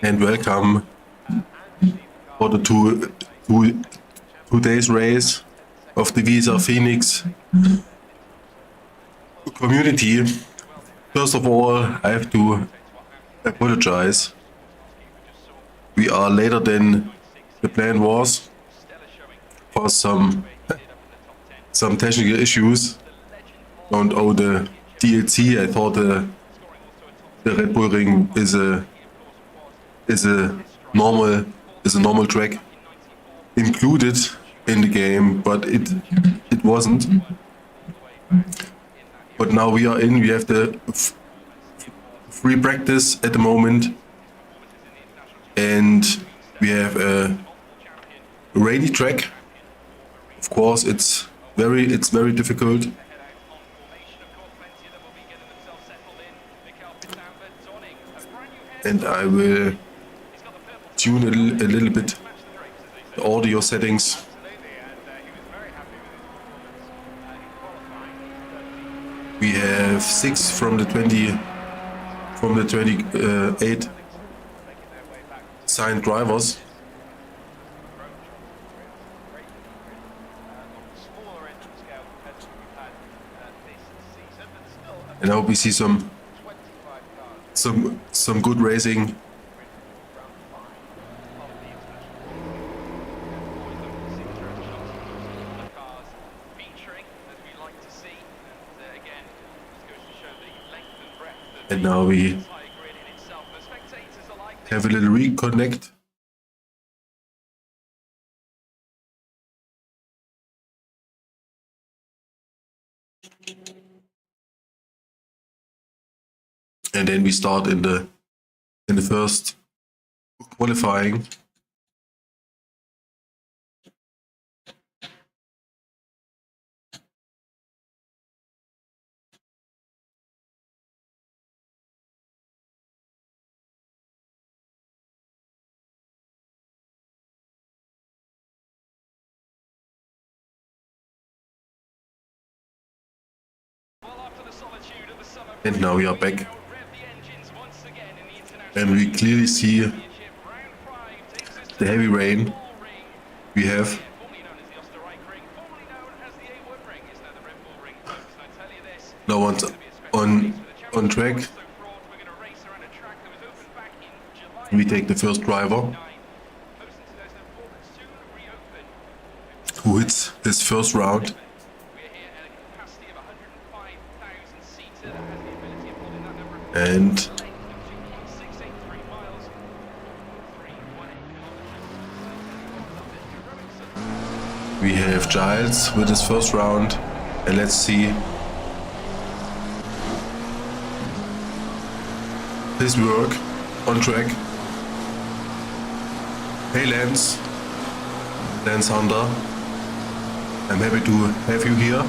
and welcome for the two days race of the VSR Phoenix community. First of all, I have to apologize. We are later than the plan was for some technical issues. Don't owe the DLC. I thought the Red Bull Ring is a normal track included in the game, but it wasn't. But now we are in. We have the free practice at the moment, and we have a rainy track. Of course, it's very difficult. And I will tune a little bit the audio settings. We have 6 from the 28 signed drivers. And I hope we see some good racing. And now we have a little reconnect. And then we start in the first qualifying. And now we are back. And we clearly see the heavy rain we have. Now on track. We take the first driver who hits his first round. And we have GILES with his first round, and let's see his work on track. Hey Lance Hunter, I'm happy to have you here.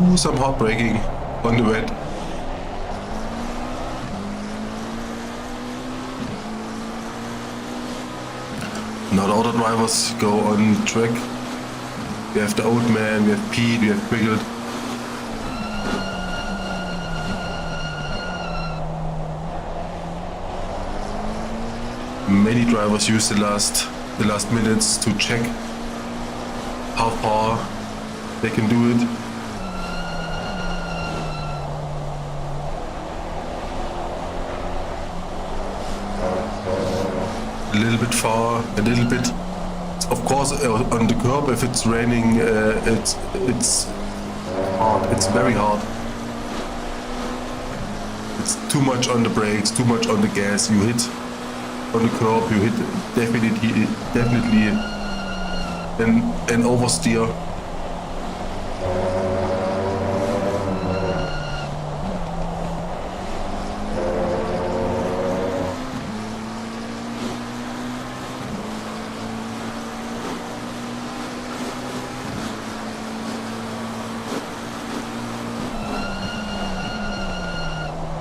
Ooh, some heartbreaking on the wet. Now the other drivers go on track. We have the old man, we have Pete, we have Twiglet. Many drivers use the last minutes to check how far they can do it. A little bit far, a little bit. Of course, on the curb, if it's raining, it's hard. It's very hard. It's too much on the brakes, too much on the gas. You hit on the curb, you hit definitely an oversteer.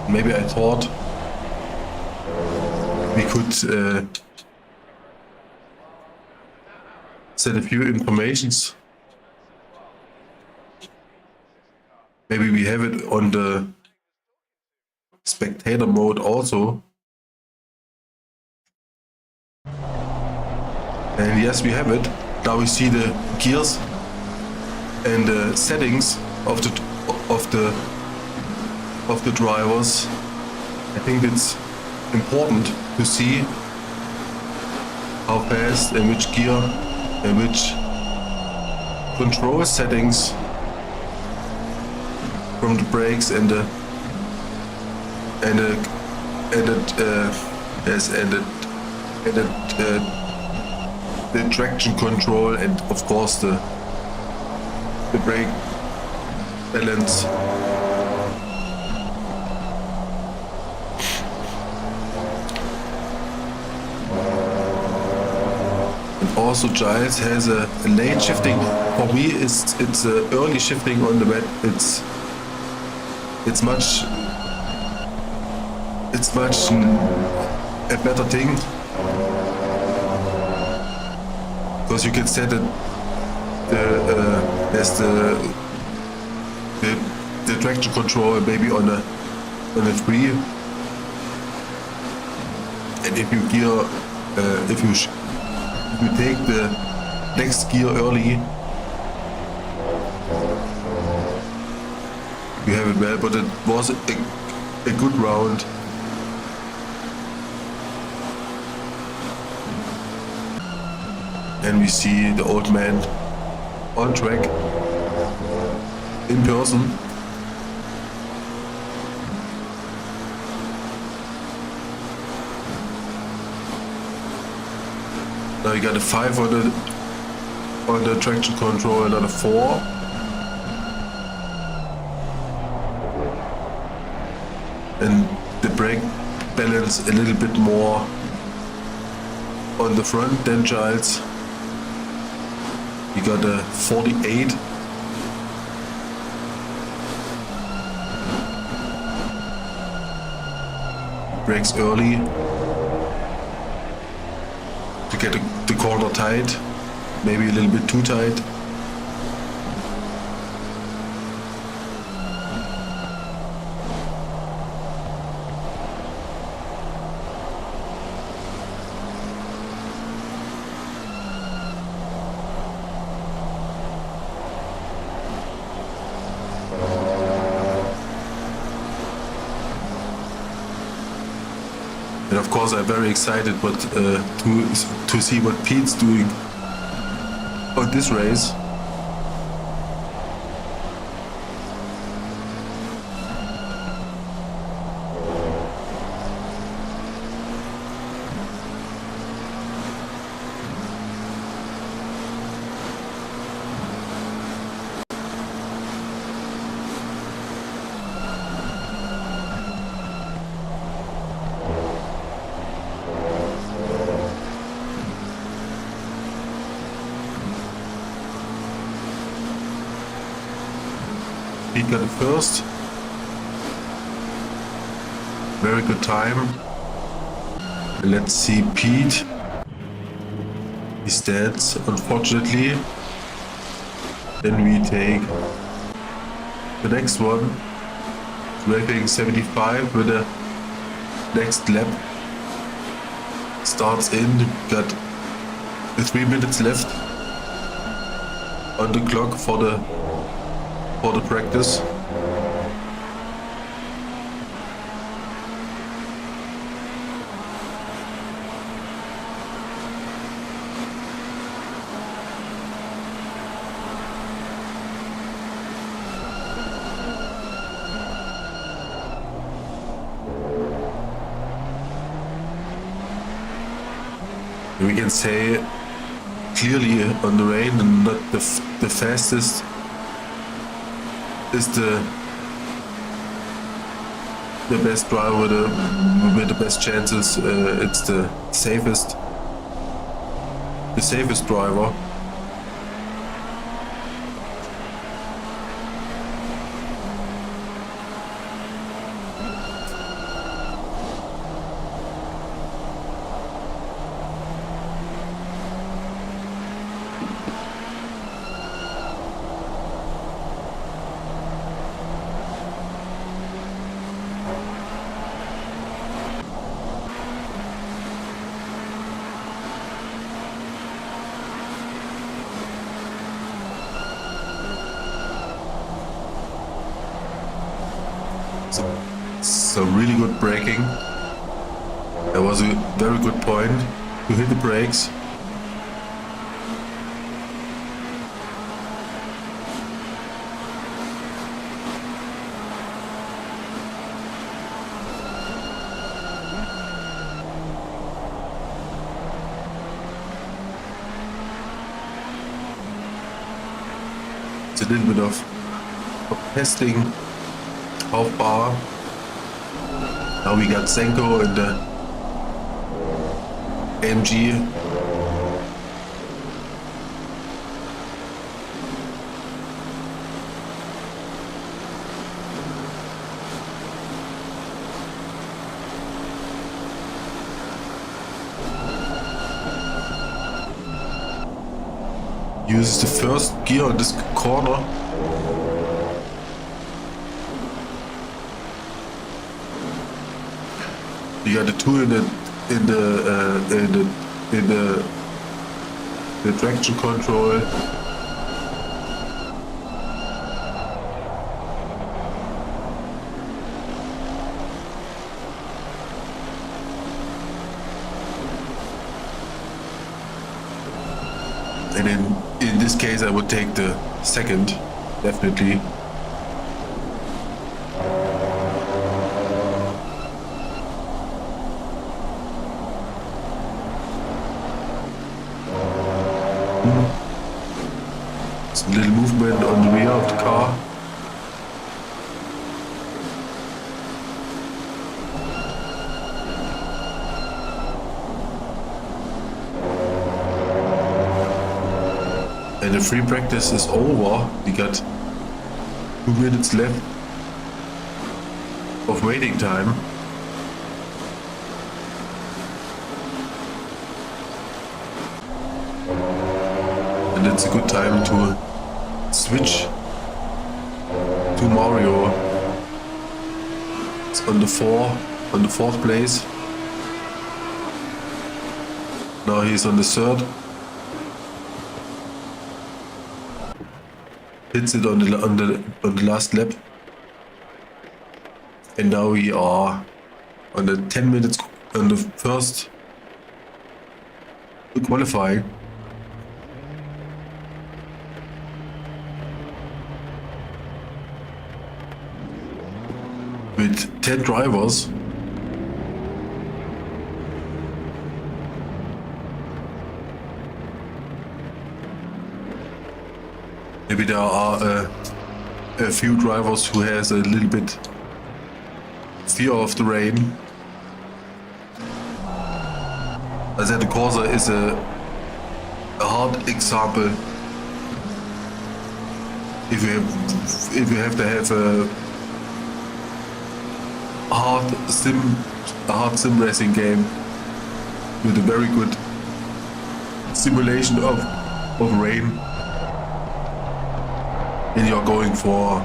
Maybe I thought we could set a few informations. Maybe we have it on the spectator mode also. And yes, we have it. Now we see the gears and the settings of the drivers. I think it's important to see how fast and which gear and which control settings from the brakes and the traction control, and of course the brake balance. And also GILES has a late shifting. For me, it's early shifting on the wet. It's much a better thing, because you can set it as the traction control maybe on a 3, and if you gear if you take the next gear early, you have it well. But it was a good round. And we see the old man on track in person. Now you got a 5 on the traction control, another 4. And the brake balance a little bit more on the front than GILES. You got a 48. Brakes early to get the corner tight, maybe a little bit too tight. And of course, I'm very excited, but to see what Pete's doing on this race. Pete got it first. Very good time. Let's see Pete. He stands, unfortunately. Then we take the next one. Rating 75 with the next lap. Starts in, got 3 minutes left on the clock for the practice. We can say clearly on the rain, and not the fastest is the best driver with the best chances. It's the safest driver. Some really good braking. That was a very good point to hit the brakes. It's a little bit of testing how far. Now we got Senko and the AMG. Uses the first gear on this corner. You got the two in the traction control. And in this case I would take the second, definitely. Some little movement on the rear of the car. And the free practice is over. We got 2 minutes left of waiting time. And it's a good time to switch to Mario. It's on the fourth place. Now he's on the third. Hits it on the last lap. And now we are on the 10 minutes on the first qualifying. With 10 drivers. Maybe there are a few drivers who has a little bit fear of the rain. As the Corsa is a hard example. If you have to have a hard sim racing game with a very good simulation of rain. And you're going for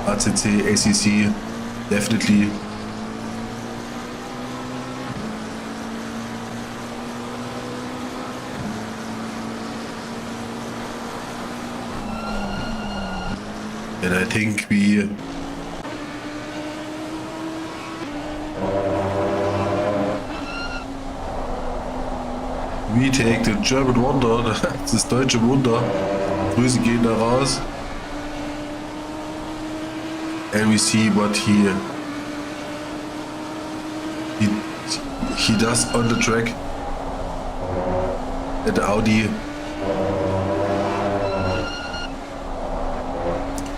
RCC, ACC, definitely. And I think we take the German Wonder, das deutsche Wunder. Grüße gehen da raus. And we see what he does on the track at the Audi.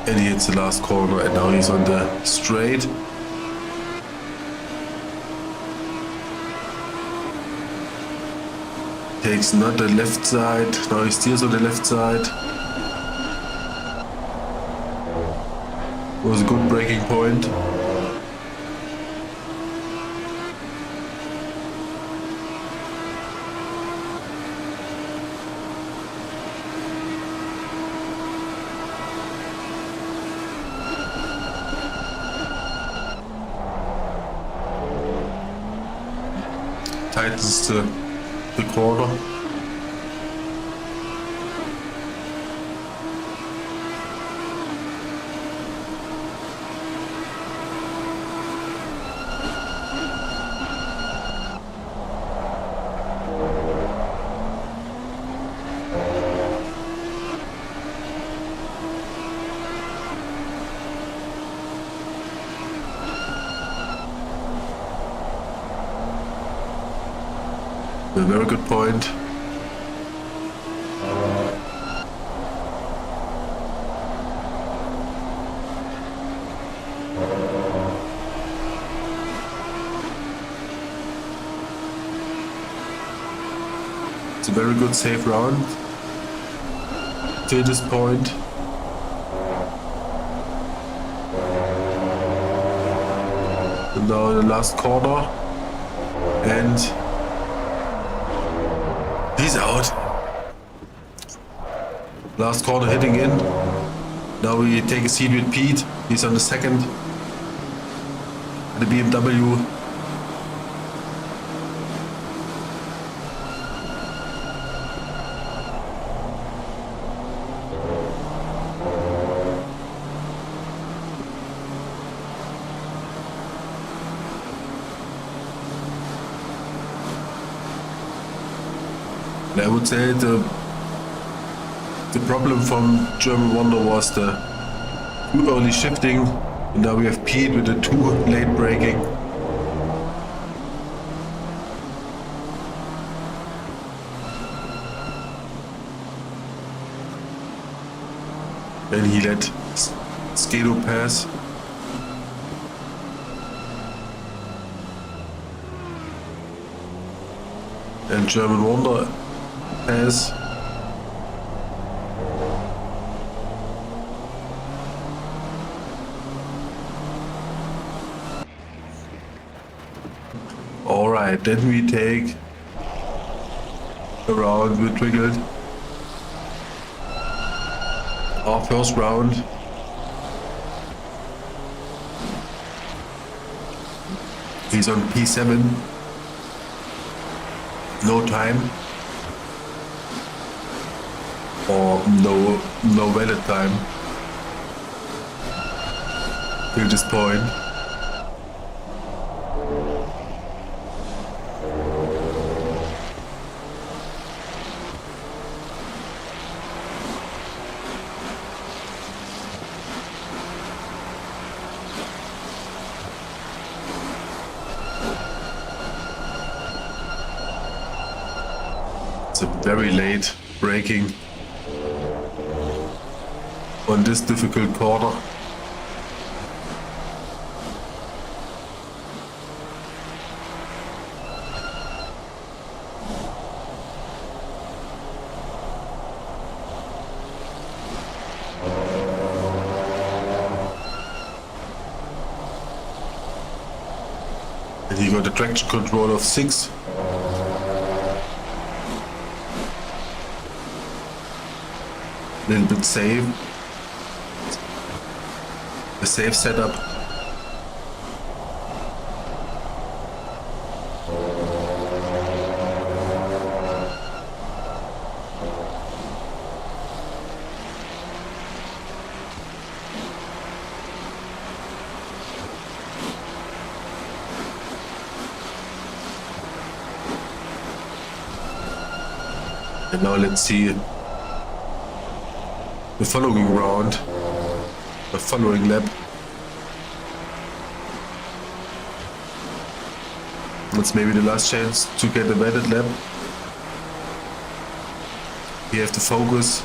And he hits the last corner and now he's on the straight. Takes not the left side, now he steers on the left side. Was a good braking point. Tightens the corner. A very good point. It's a very good safe round till this point. And now the last corner, and he's out. Last corner hitting in. Now we take a seat with Pete. He's on the second. The BMW. I would say the problem from German Wonder was the too early shifting, and now we have Pete with the too late braking. And he let Skedo pass. And German Wonder pass. Alright, then we take a round with Twiglet. Our first round. He's on P7. No time. Or no valid time. Till this point. It's a very late braking on this difficult corner. And he got a traction control of 6. A little bit safe. A safe setup. And now let's see the following round, the following lap. That's maybe the last chance to get a valid lap. You have to focus.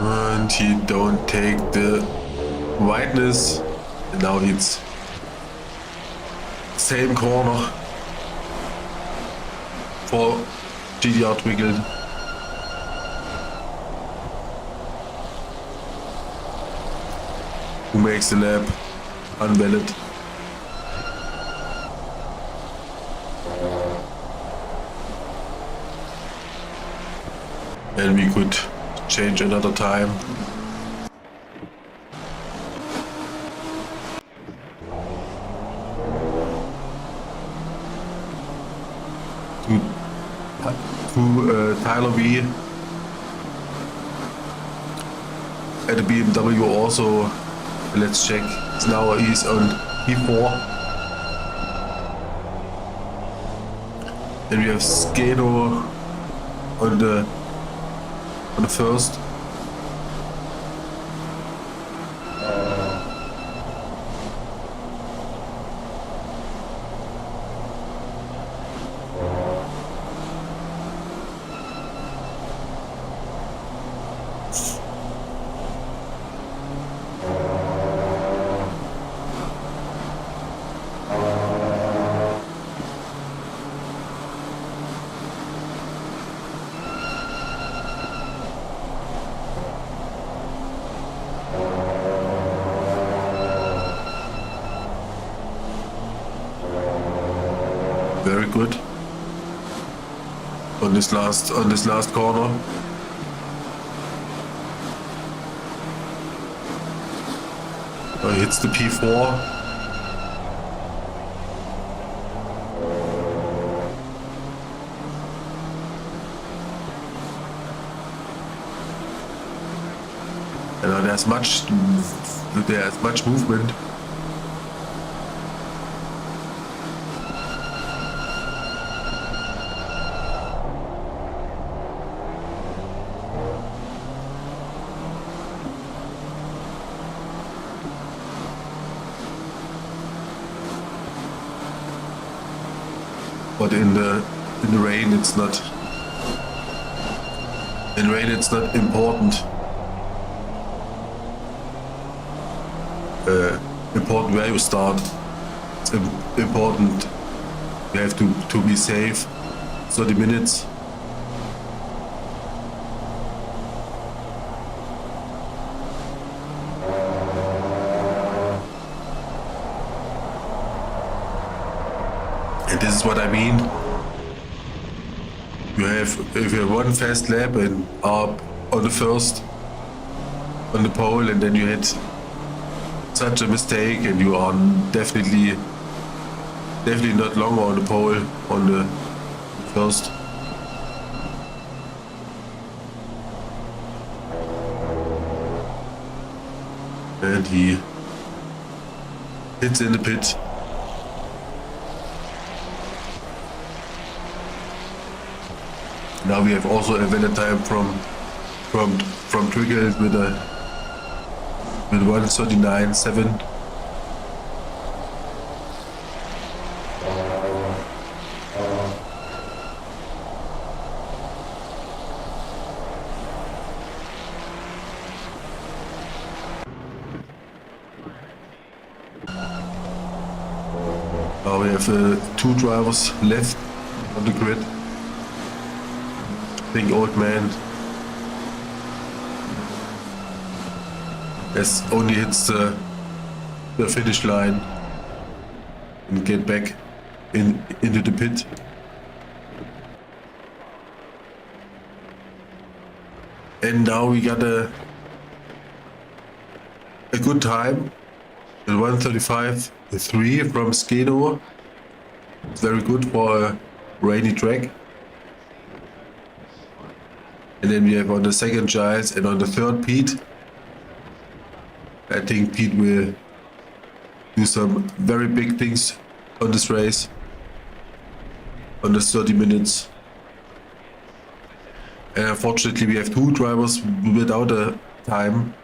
And he don't take the wideness, and now it's same corner for GDR Twiglet. Who makes the lap unvalid. And we could change another time. To Tyler V. at the BMW also. Let's check. Now he's on P4. Then we have Skeno on the first. Very good on this last corner. He hits the P4. And there's much movement. But in the rain it's not. In rain it's not important. Important where you start. It's important. You have to be safe. 30 minutes. And this is what I mean. If you have one fast lap and are on the first on the pole, and then you hit such a mistake, and you are definitely not longer on the pole on the first. And he hits in the pit. Now we have also a valid time from Twiglet with 1:39.7. Now we have 2 drivers left on the grid. Big old man as only hits the finish line and get back into the pit. And now we got a good time at 1:35.3 from Skeno. It's very good for a rainy track. And then we have on the second GILES and on the third Pete. I think Pete will do some very big things on this race, on this 30 minutes. And unfortunately we have 2 drivers without a time.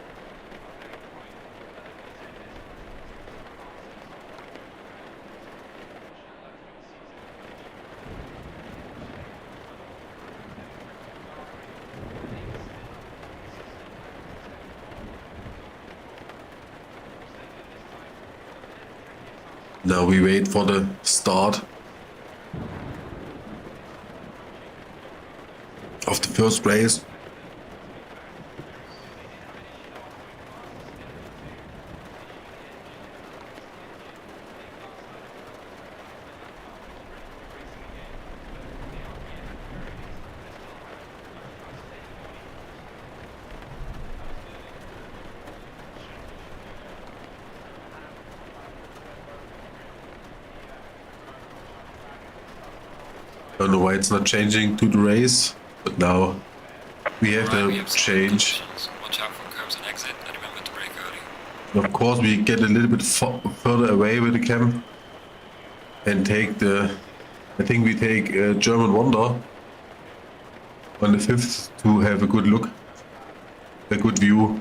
Now we wait for the start of the first race. I don't know why it's not changing to the race, but now we have to change. Watch out for curbs and exit. Of course, we get a little bit further away with the cam and take the. I think we take German Wonder on the 5th to have a good look, a good view.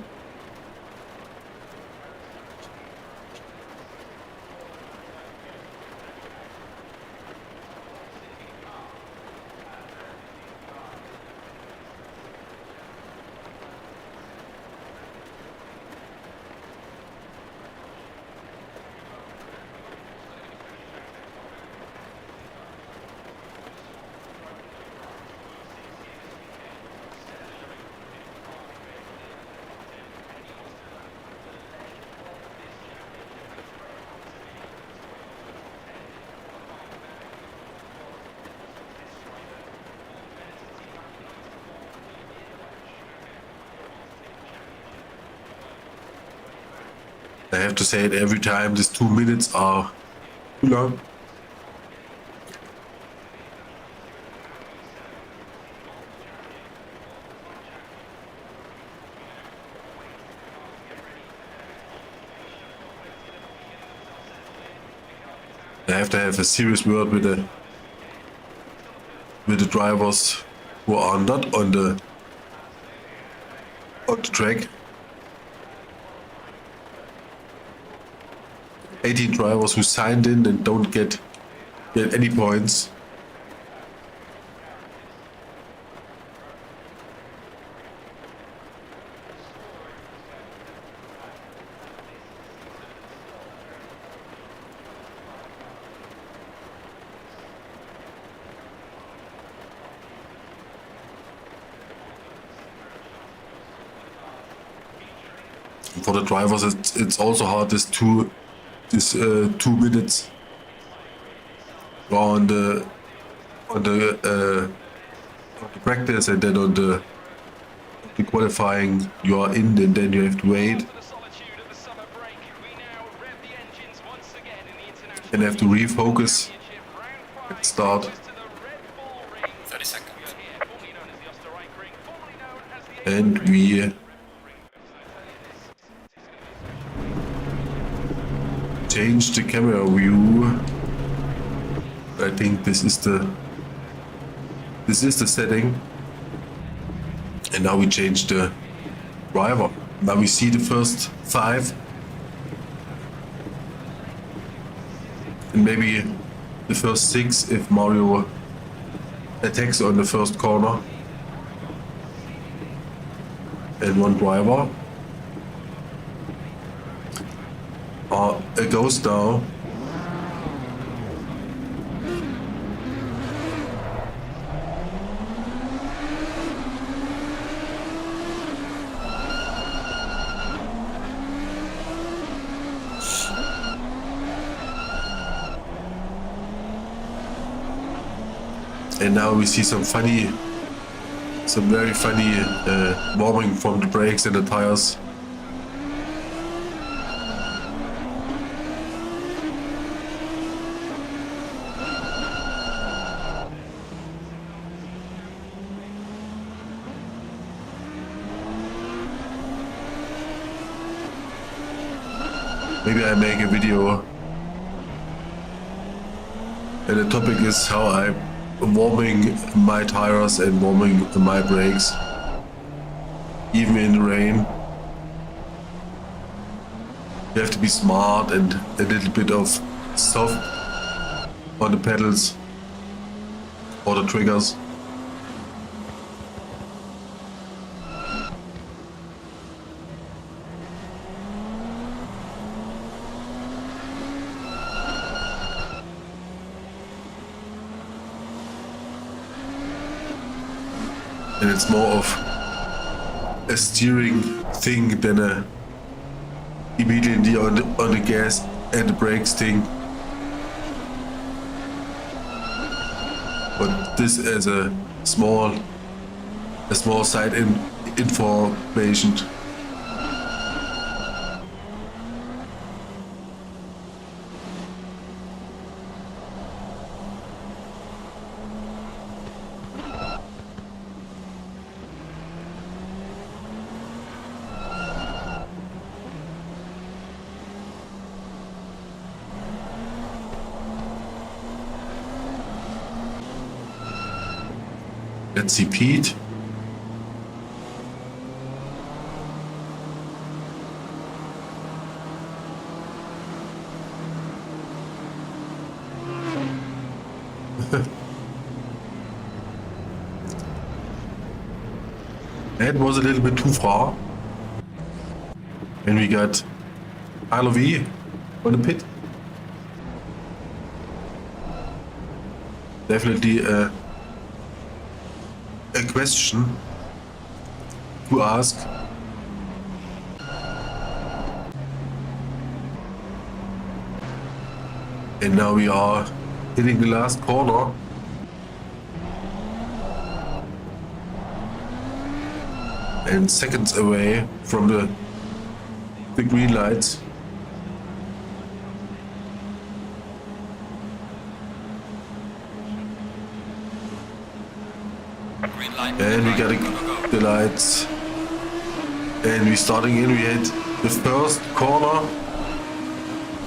I have to say it every time, these 2 minutes are too long. I have to have a serious word with the drivers who are not on the track. 18 drivers who signed in and don't get any points. For the drivers, it's also hard. This 2 minutes on the practice, and then on the qualifying you are in, and then you have to wait and have to refocus and start. 30 seconds. And we change the camera view. I think this is the setting, and now we change the driver. Now we see the first 5, and maybe the first 6 if Mario attacks on the first corner. And 1 driver. It goes now. And now we see some very funny warming from the brakes and the tires. Maybe I make a video, and the topic is how I'm warming my tires and warming my brakes, even in the rain. You have to be smart and a little bit of soft on the pedals or the triggers. And it's more of a steering thing than a immediately on the gas and the brakes thing. But this is a small side information. Let's see Pete. That was a little bit too far. And we got Isle of E on the pit. Definitely a question to ask. And now we are hitting the last corner. And seconds away from the green lights. Green light. And we got the lights. And we starting in. We had the first corner.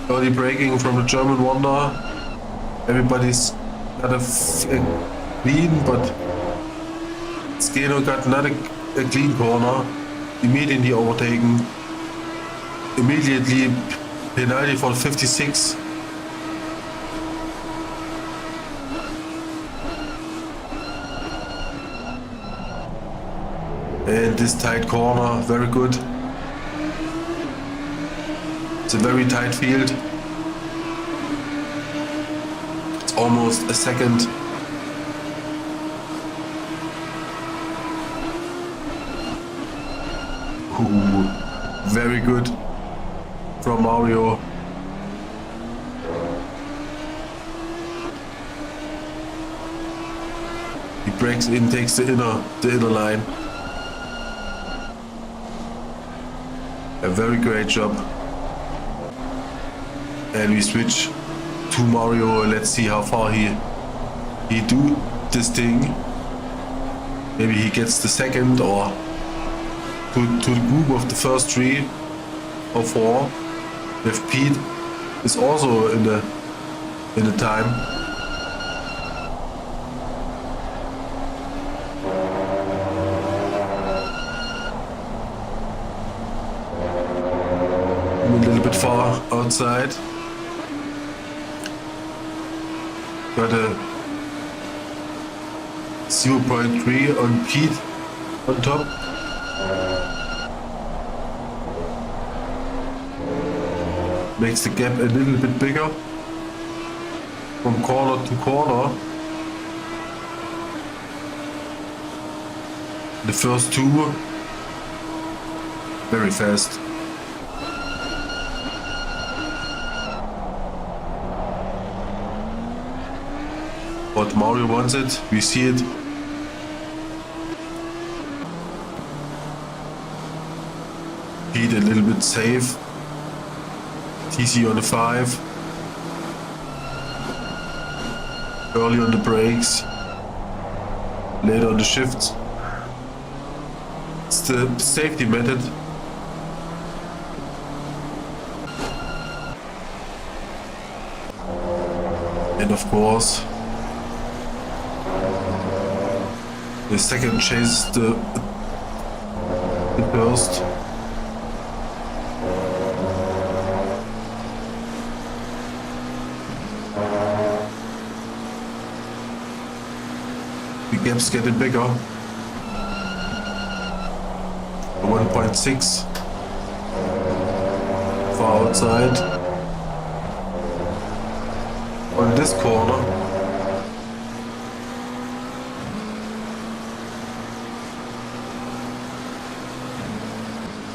Early braking from the German Wonder. Everybody's got a clean, but Skeno got not a clean corner. Immediately overtaken. Immediately penalty for 56. And this tight corner, very good. It's a very tight field. It's almost a second. Ooh, very good from Mario. He breaks in, takes the inner line. A very great job. And we switch to Mario. Let's see how far he do this thing. Maybe he gets the second or to the group of the first 3 or 4. If Pete is also in the time. I'm a little bit far outside. Got a 0.3 on Pete on top. Makes the gap a little bit bigger from corner to corner. The first 2 very fast. But Mario wants it, we see it. Pete a little bit safe. TC on the 5. Early on the brakes. Later on the shifts. It's the safety method. And of course, the second chases the first. The gap's getting bigger. 1.6 far outside. On this corner.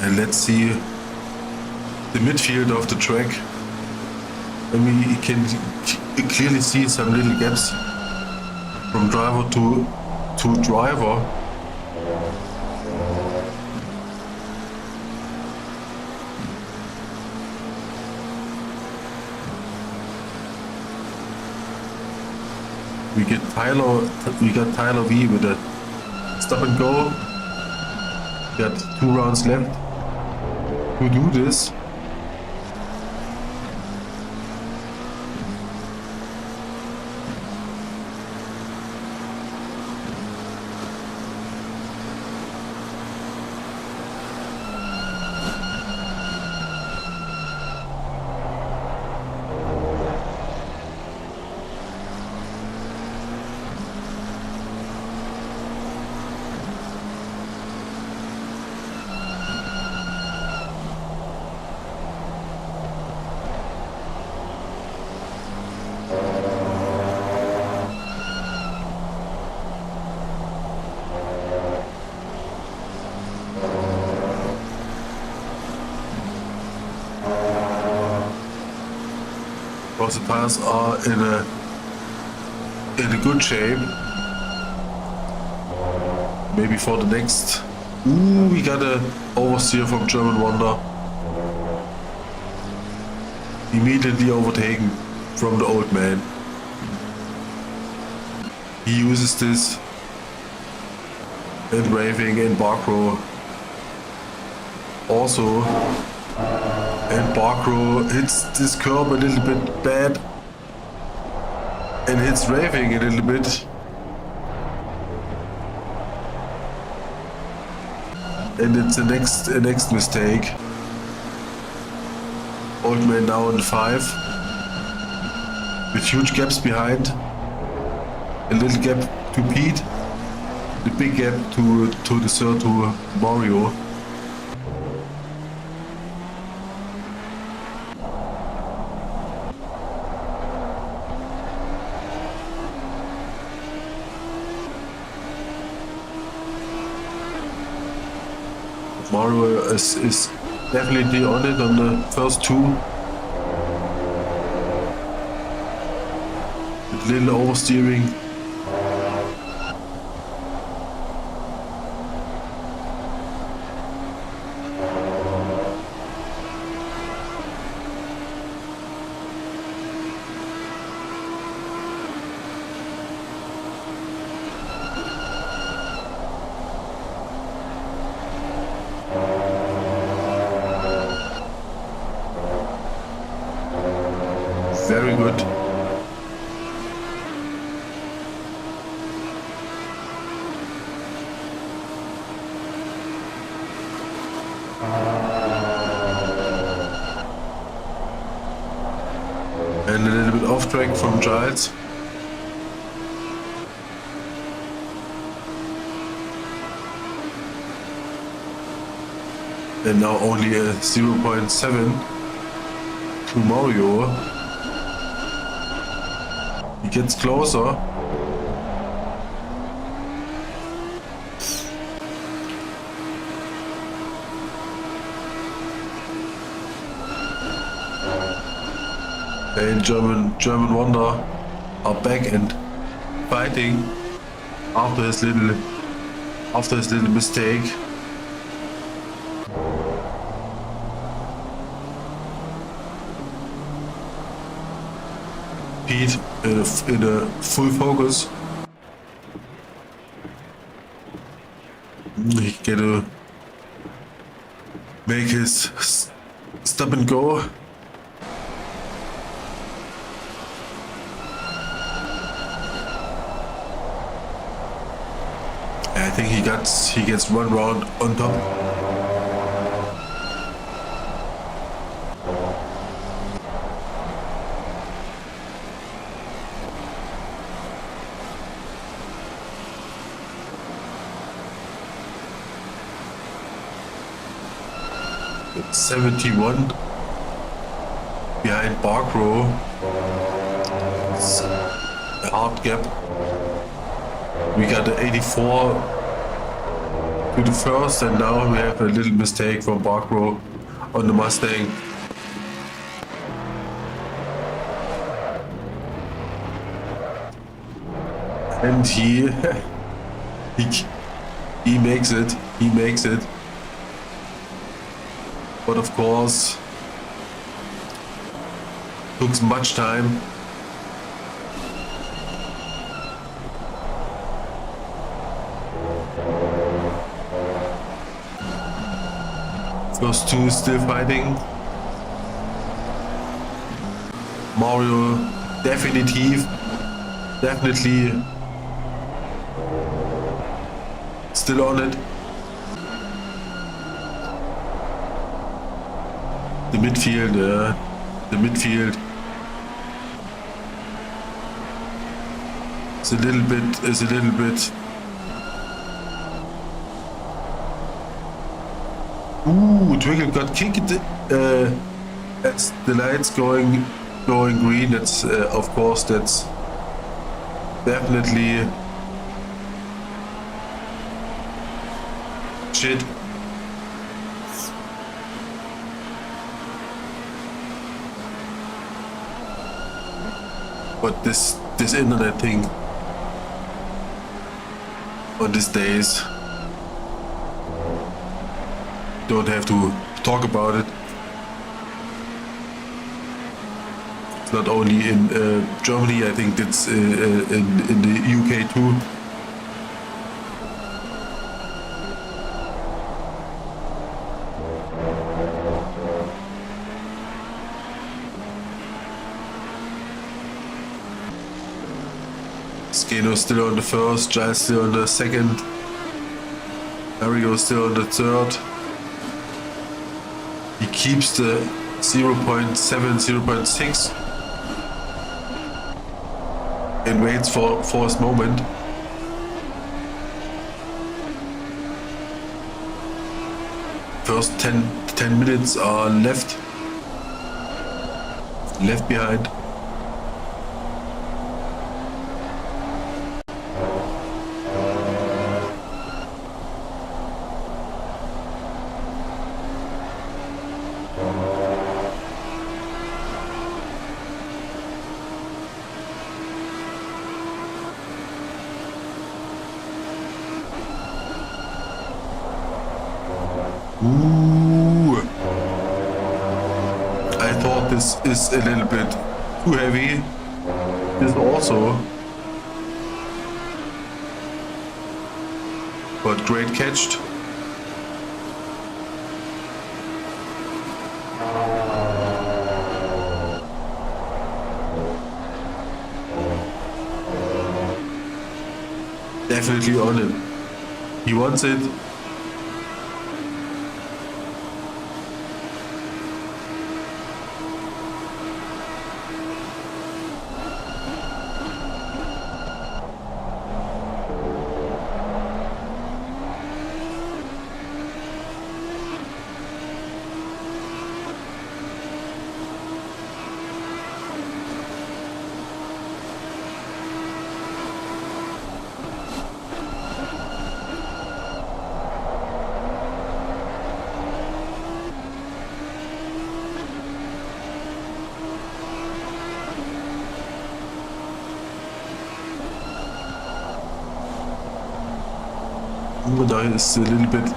And let's see the midfield of the track. And we can clearly see some little gaps from driver to driver. We got Tyler V with a stop and go. We got 2 rounds left to do this. because the tires are in a good shape. Maybe for the next. Ooh, we got a oversteer from German Wonder. Immediately overtaken from the old man. He uses this and raving and Barcrow also, and Barcrow hits this curb a little bit bad and hits raving a little bit, and it's a next mistake. Old man now on 5 with huge gaps behind, a little gap to Pete, the big gap to the third to Mario. Mario is definitely on it on the first two. With little oversteering. Very good. And a little bit off track from Giles. And now only a 0.7 to Mario. He gets closer. And German Wonder are back and fighting after his little mistake. Pete in a full focus. He gotta make his stop and go. I think he gets one round on top. It's 71 behind Barcrow. It's a hard gap. We got the 84 to the first, and now we have a little mistake from Barcrow on the Mustang. And he makes it. He makes it. But of course, took much time. First two still fighting. Mario definitely still on it. The midfield is a little bit. Ooh, Twiglet got kicked as the lights going green. That's of course that's definitely shit. But this internet thing on these days, don't have to talk about it. It's not only in Germany, I think it's in the UK too. Skeno still on the first, Giles still on the second, Mario still on the third. He keeps the 0.7, 0.6 and waits for his moment. First 10 minutes are left behind. Ooh, I thought this is a little bit too heavy. This also, but great catch. Definitely on it. He wants it. There is a little bit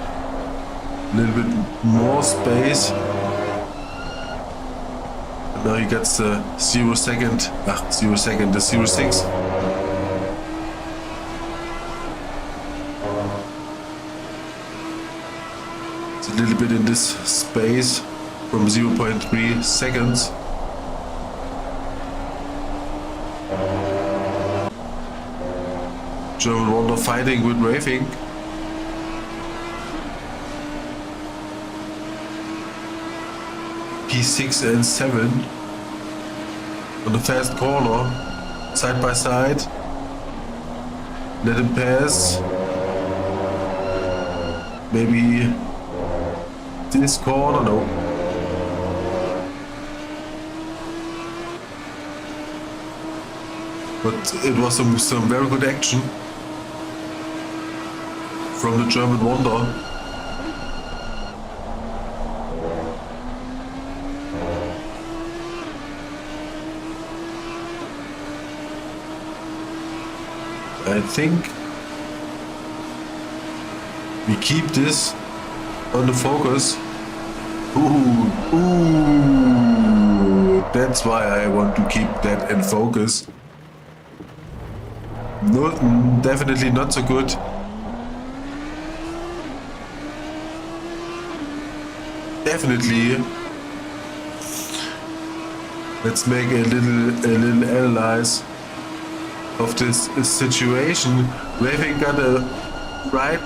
more space. And now he gets the 0 second, the 0.6. It's a little bit in this space from 0.3 seconds. German Wonder fighting with Raving. P6 and 7 on the fast corner, side by side. Let him pass. Maybe this corner, no. But it was some very good action from the German Wonder. I think we keep this on the focus. Ooh, that's why I want to keep that in focus. No, definitely not so good. Definitely. Let's make a little analyze of this situation. Raving got a right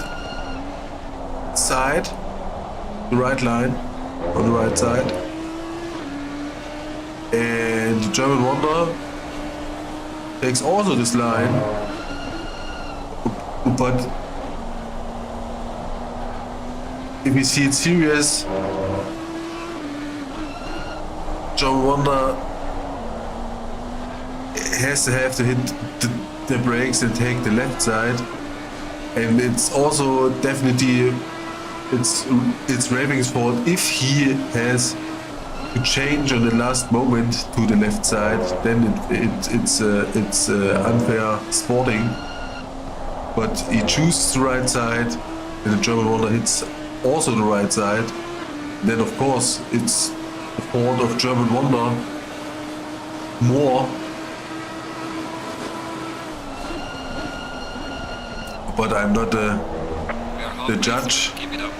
side, the right line on the right side, and the German Wonder takes also this line, but if we see it serious, German Wonder has to hit the brakes and take the left side, and it's also definitely it's Raving's fault if he has to change on the last moment to the left side, then it's unfair sporting. But he chooses the right side, and the German Wonder hits also the right side. Then of course it's the fault of German Wonder more. But I'm not the judge. Keep it up.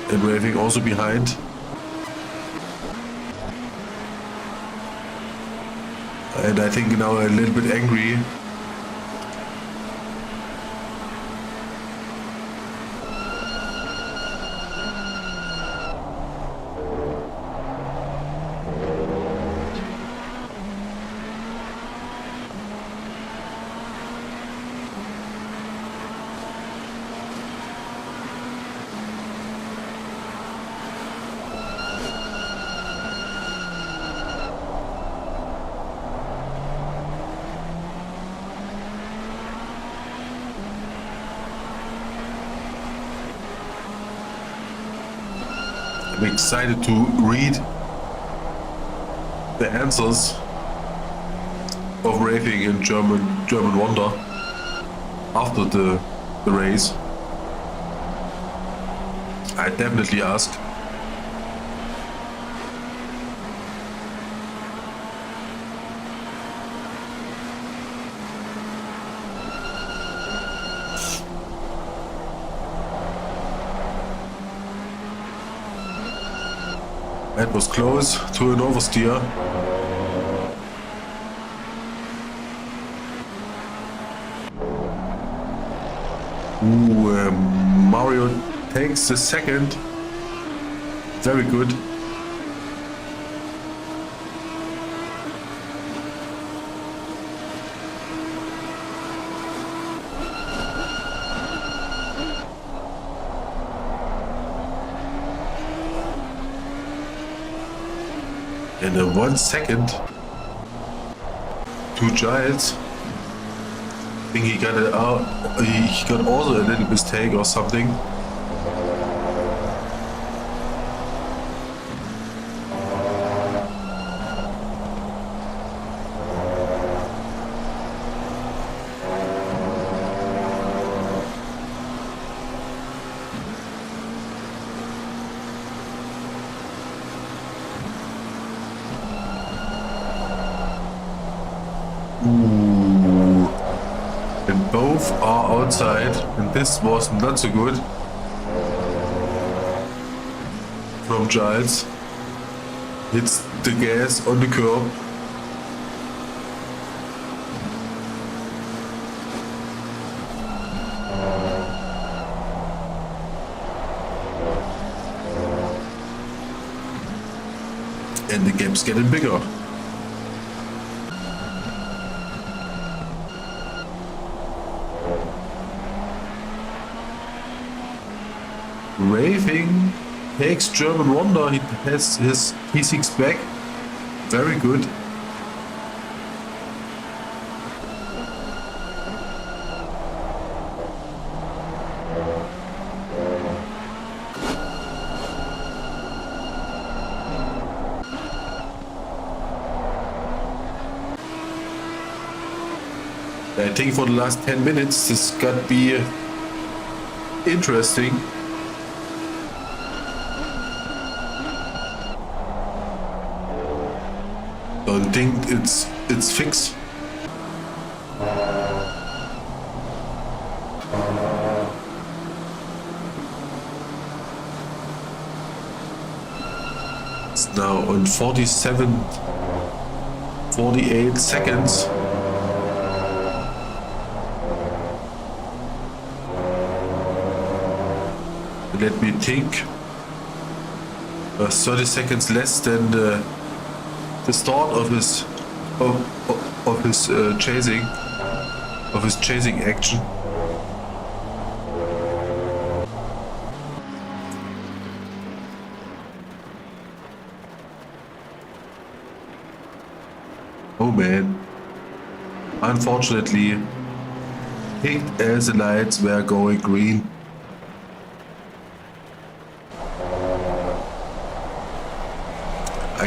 And waving also behind. And I think now a little bit angry. I'm excited to read the answers of raving in German Wonder after the race. I definitely ask. That was close to an oversteer. Ooh, Mario takes the second. Very good. And in 1 second to Giles. I think he got it out. He got also a little mistake or something. Ooh. And both are outside, and this was not so good from Giles. Hits the gas on the curb. And the gap's getting bigger. Raving takes German Wonder. He has his P6 back. Very good. I think for the last 10 minutes this got to be interesting. Don't think it's fixed. It's now on 47, 48 seconds. Let me think. 30 seconds less than the start of his chasing action. Oh man. Unfortunately, picked as the lights were going green.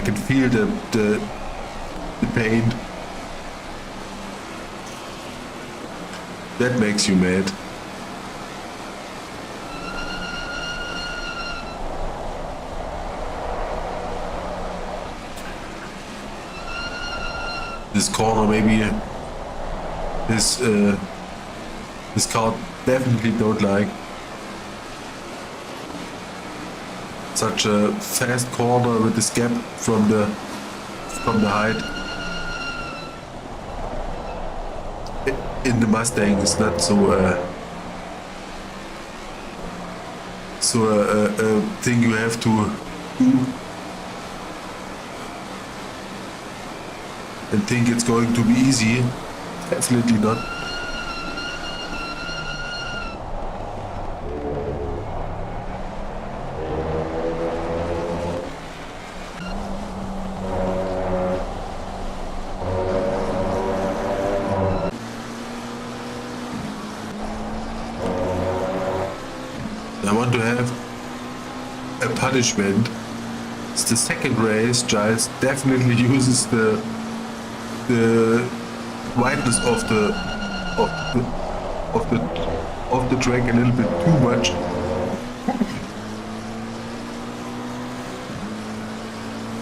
I can feel the pain. That makes you mad. This corner maybe this car definitely don't like. Such a fast corner with this gap from the height. In the Mustang is not so a thing you have to do and think it's going to be easy. Definitely not. I want to have a punishment. It's the second race. Giles definitely uses the wideness of the track a little bit too much.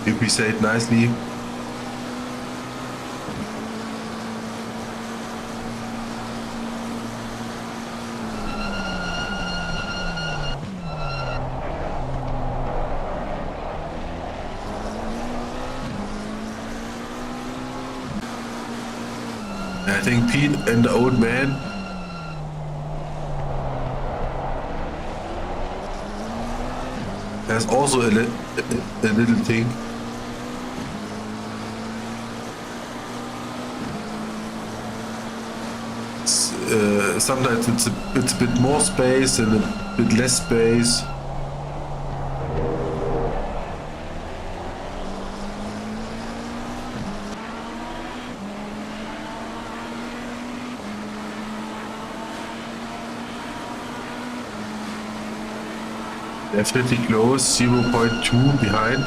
If we say it nicely. I think Pete and the old man has also a little thing. Sometimes it's a bit more space and a bit less space. Definitely close, 0.2 behind.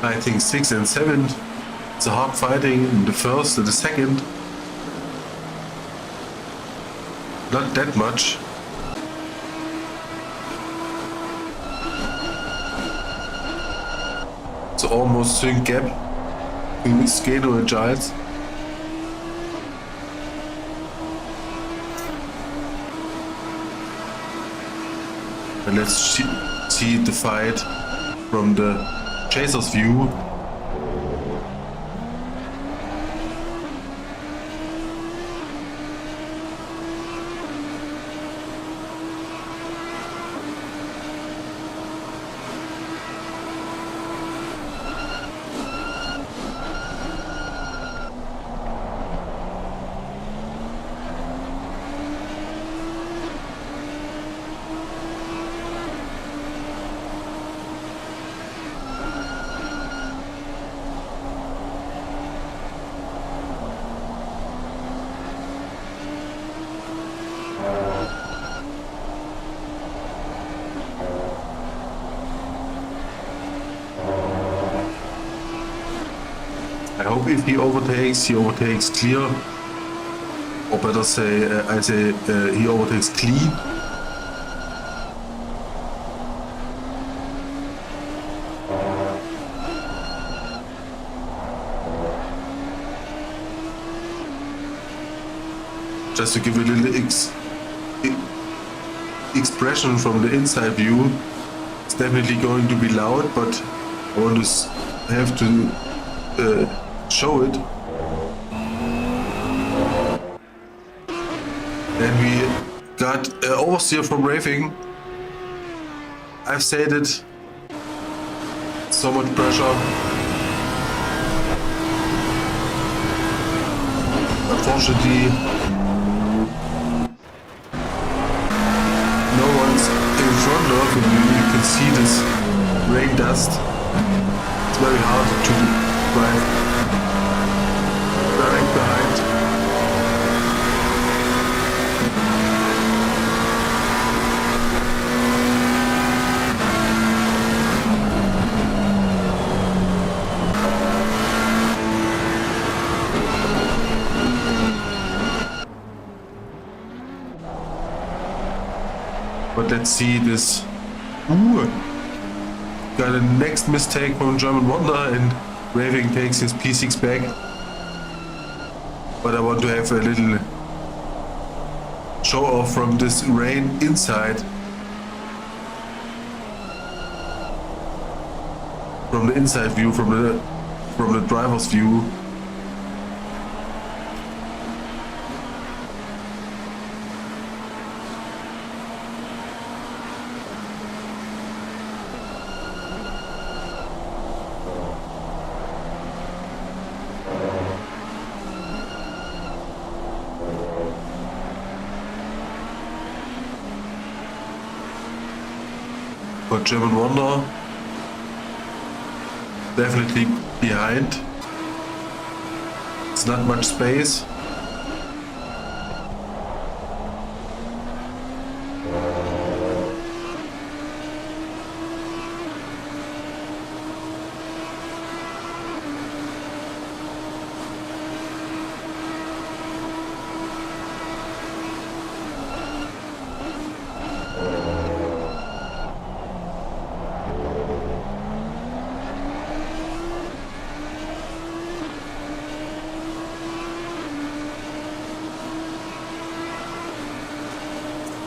I think 6 and 7. It's a hard fighting in the first and the second. Not that much. It's almost sync gap between Skado and Giles. And let's see the fight from the Chaser's view. I hope if he overtakes clear, or better say, I say he overtakes clean. Just to give a little expression from the inside view. It's definitely going to be loud, but I want to have to show it. And we got oversteer from raving. I've said it. So much pressure. Unfortunately, no one's in front of, and you can see this rain dust. It's very hard to drive direct behind. But let's see this. Ooh. Got a next mistake from German Wonder, and Raving takes his P6 back. But I want to have a little show off from this rain inside. From the inside view, from the driver's view. But German Wonder definitely behind. It's not much space.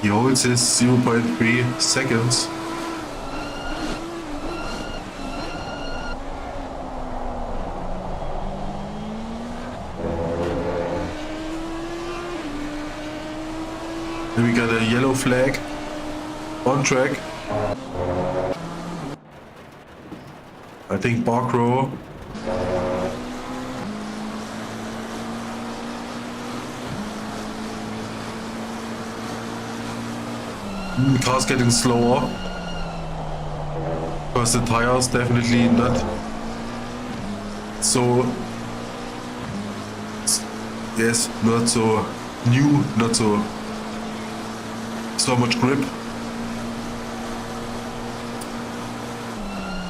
He holds his 0.3 seconds. Then we got a yellow flag on track. I think Barcrow. The car's getting slower because the tires definitely not so, yes, not so new, not so much grip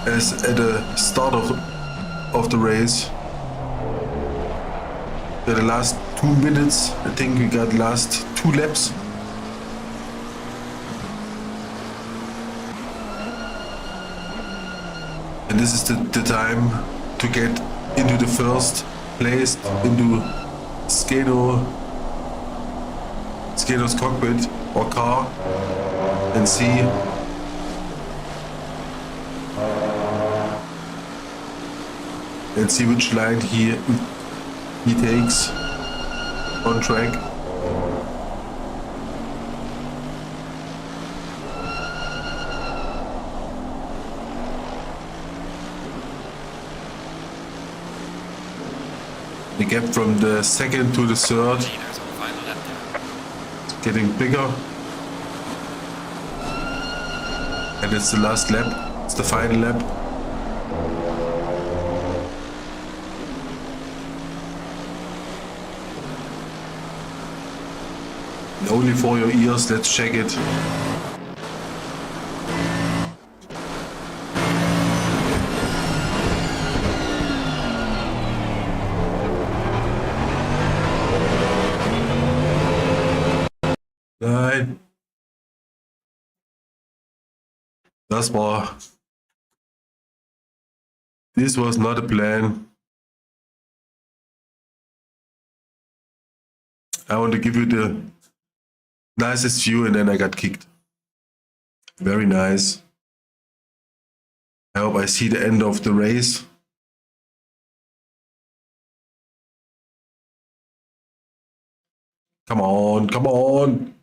as at the start of the race. The last 2 minutes, I think we got last 2 laps. And this is the time to get into the first place, into Skeno's cockpit or car, and see which line he takes on track. The gap from the second to the third is getting bigger. And it's the last lap, it's the final lap. And only for your ears, let's check it. Nein. This was not a plan. I want to give you the nicest view and then I got kicked. Very nice. I hope I see the end of the race. Come on, come on.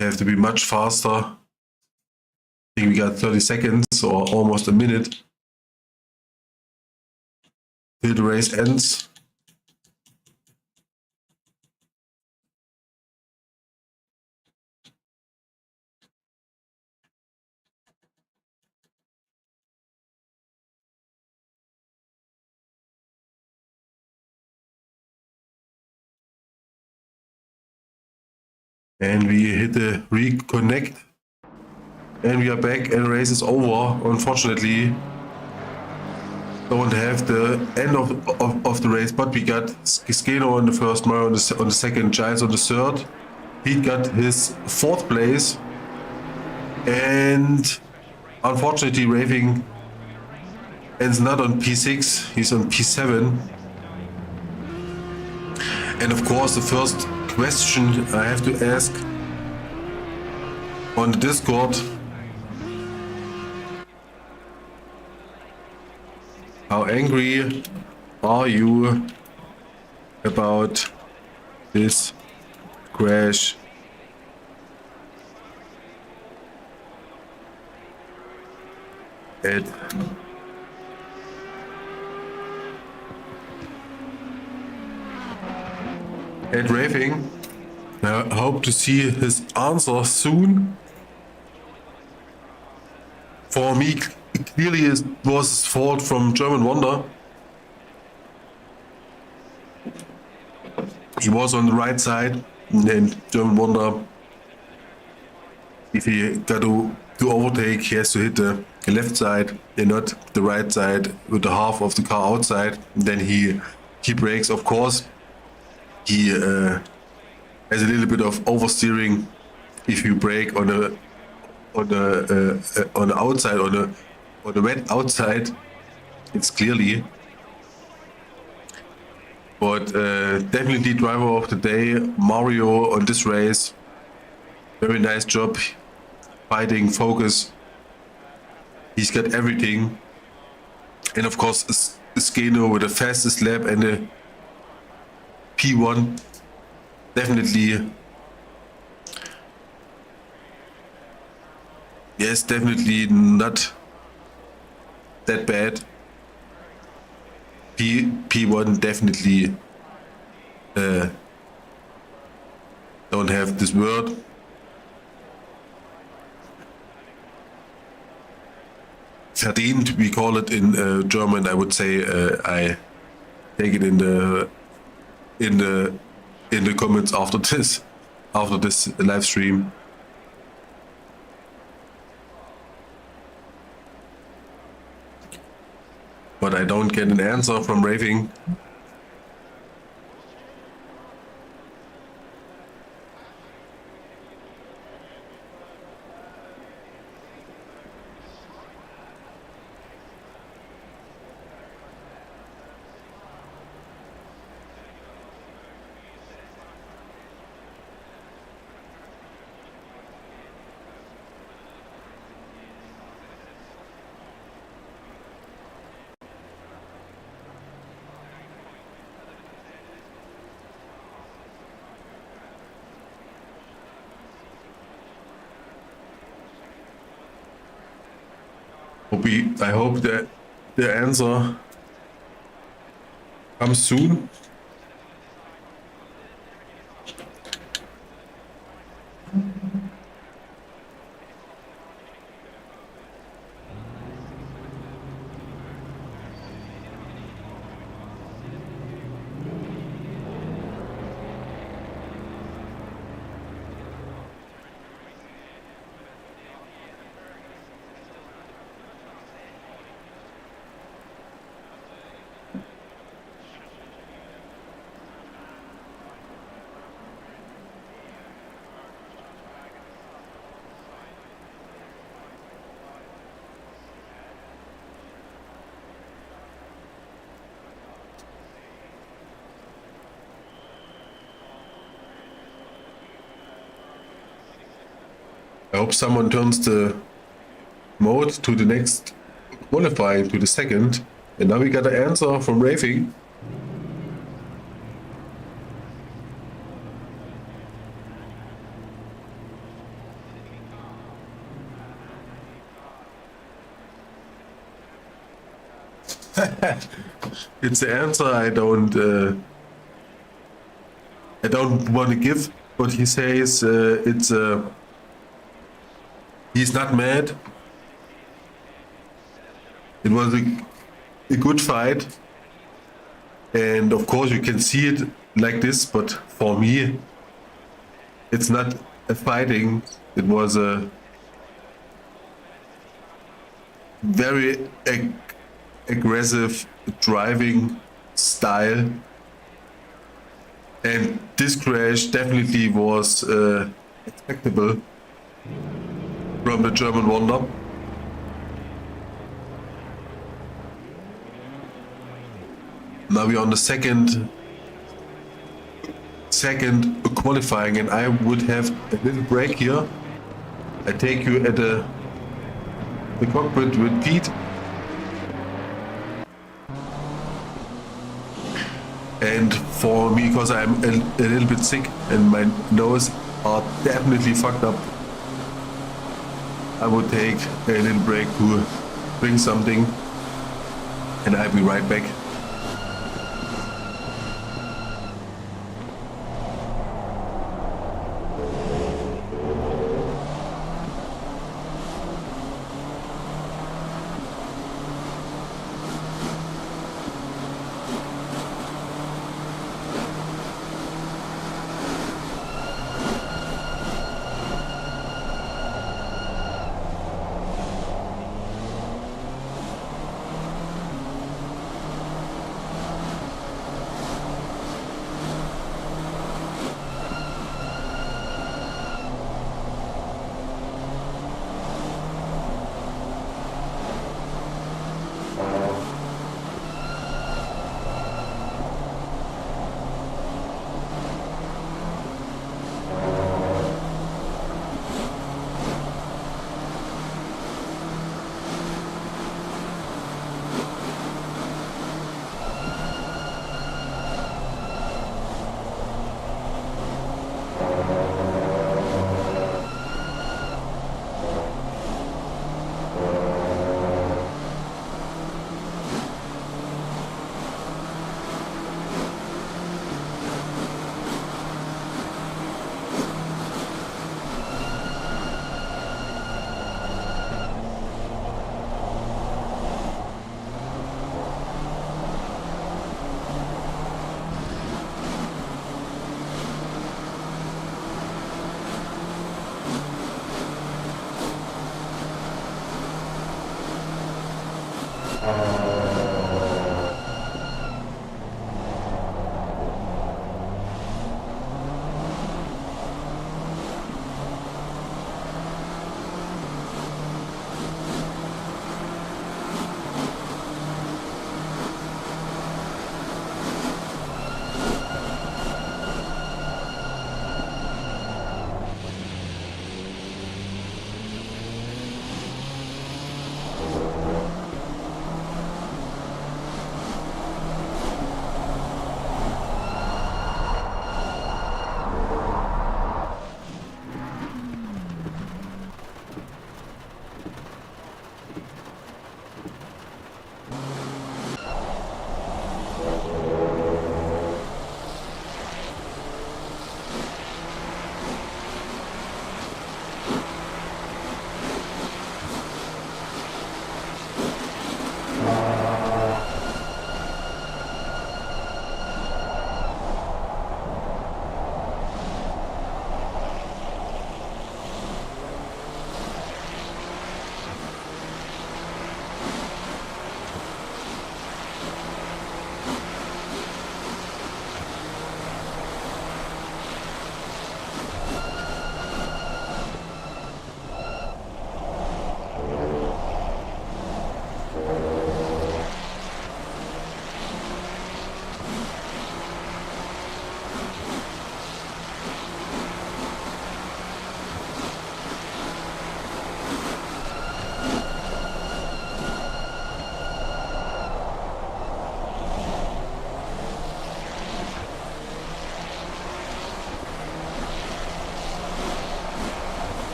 You have to be much faster. I think we got 30 seconds or almost a minute till the race ends. And we hit the reconnect. And we are back and race is over. Unfortunately, don't have the end of the race, but we got Skeno on the first, Mario on the second, Giles on the third. He got his fourth place. And unfortunately, Raving ends not on P6, he's on P7. And of course, the first question I have to ask on the Discord: how angry are you about this crash? At Raving. I hope to see his answer soon. For me, clearly it was his fault from German Wonder. He was on the right side, and German Wonder, if he got to overtake, he has to hit the left side and not the right side with the half of the car outside. Then he brakes. Of course, he has a little bit of oversteering if you brake on the outside, on the wet outside. It's clearly. But definitely driver of the day, Mario, on this race. Very nice job, fighting, focus. He's got everything. And of course, Skeno with the fastest lap and the P1. Definitely. Yes, definitely not that bad. P1 definitely don't have this word. Verdient, we call it in German. I would say I take it in the comments after this live stream. But I don't get an answer from Raving. I hope that the answer comes soon. hope someone turns the mode to the next qualifying, to the second. And now we got an answer from Rafing. It's the answer I don't want to give, but he says he's not mad. It was a good fight, and of course you can see it like this, but for me it's not a fighting. It was a very aggressive driving style, and this crash definitely was expectable from the German Wonder. Now we're on the second qualifying, and I would have a little break here. I take you at the cockpit with Pete. And for me, because I'm a little bit sick and my nose are definitely fucked up, I would take a little break to drink something, and I'll be right back.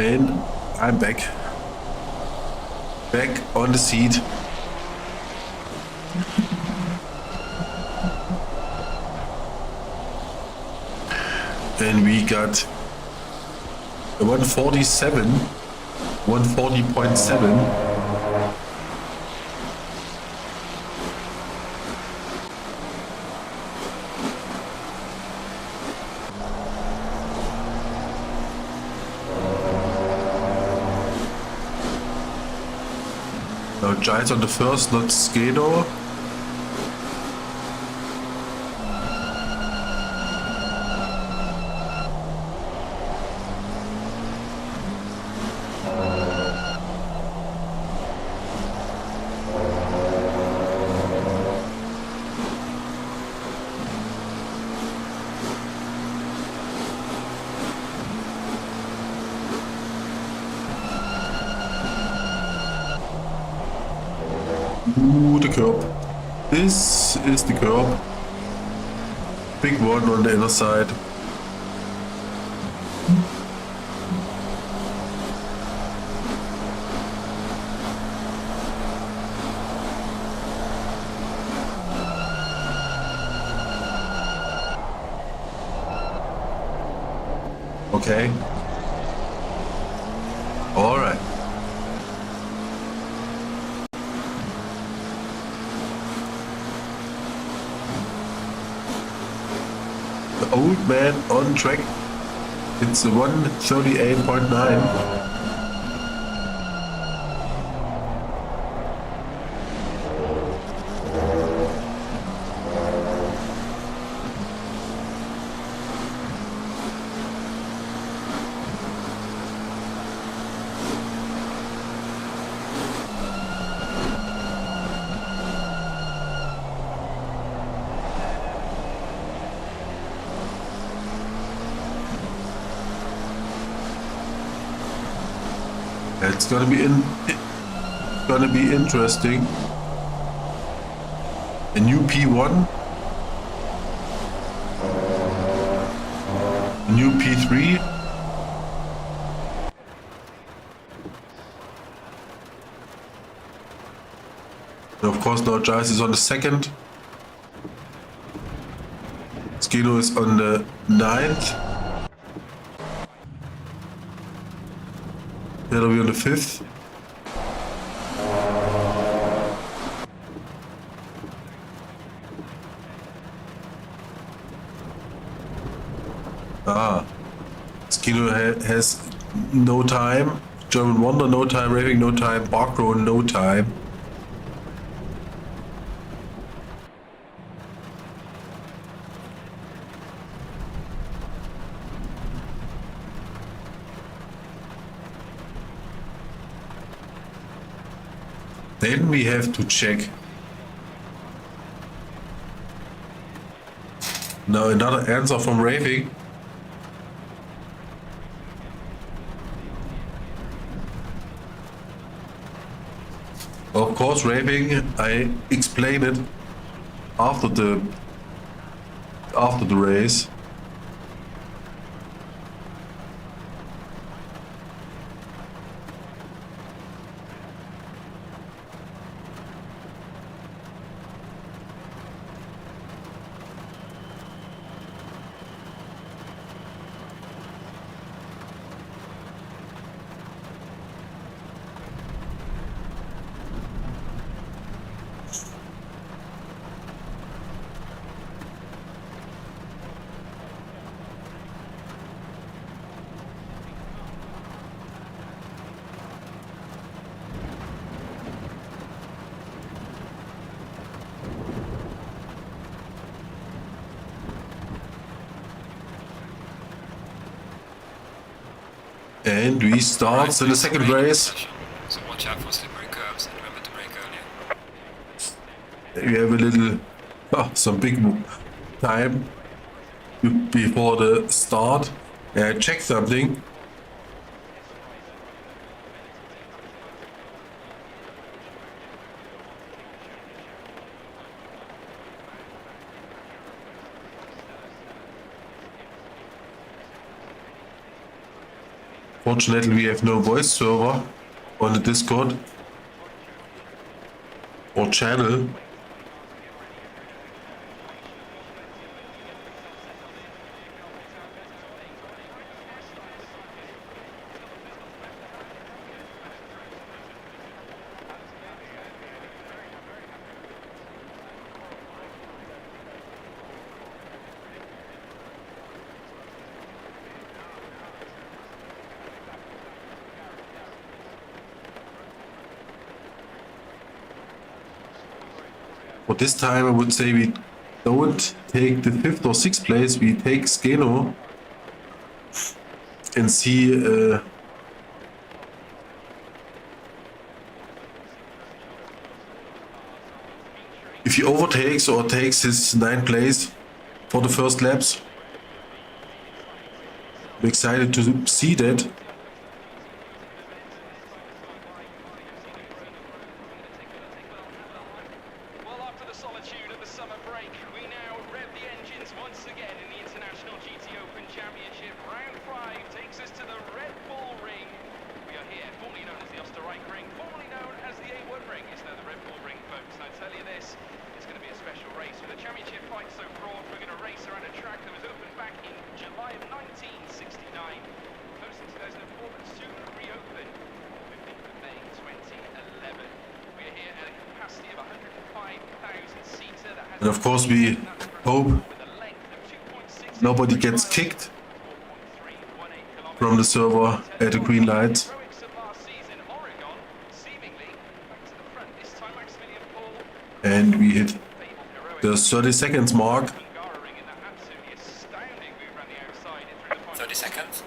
And I'm back. Back on the seat. And we got a 147, 140.7. Now Giles on the first, not Skado. Ooh, the curb. This is the curb. Big one on the inner side. Okay. All right. The old man on track. It's a 138.9. It's gonna be interesting. A new P1, a new P3. And of course now Giles is on the second. Skino is on the 9th. That'll be on the 5th. Skino has no time. German Wonder, no time. Raving, no time. Barkrow, no time. Then we have to check. Now another answer from Raving. Of course, Raving, I explained it after the race. And we start in the second race. So watch out for slippery curves and remember to brake earlier. We have a little, some big time before the start. Check something. Fortunately, we have no voice server on the Discord or channel. For this time, I would say we don't take the 5th or 6th place, we take Skeno and see if he overtakes or takes his 9th place for the first laps. I'm excited to see that. And of course we hope nobody gets kicked from the server at the green lights. And we hit the 30 seconds mark. 30 seconds.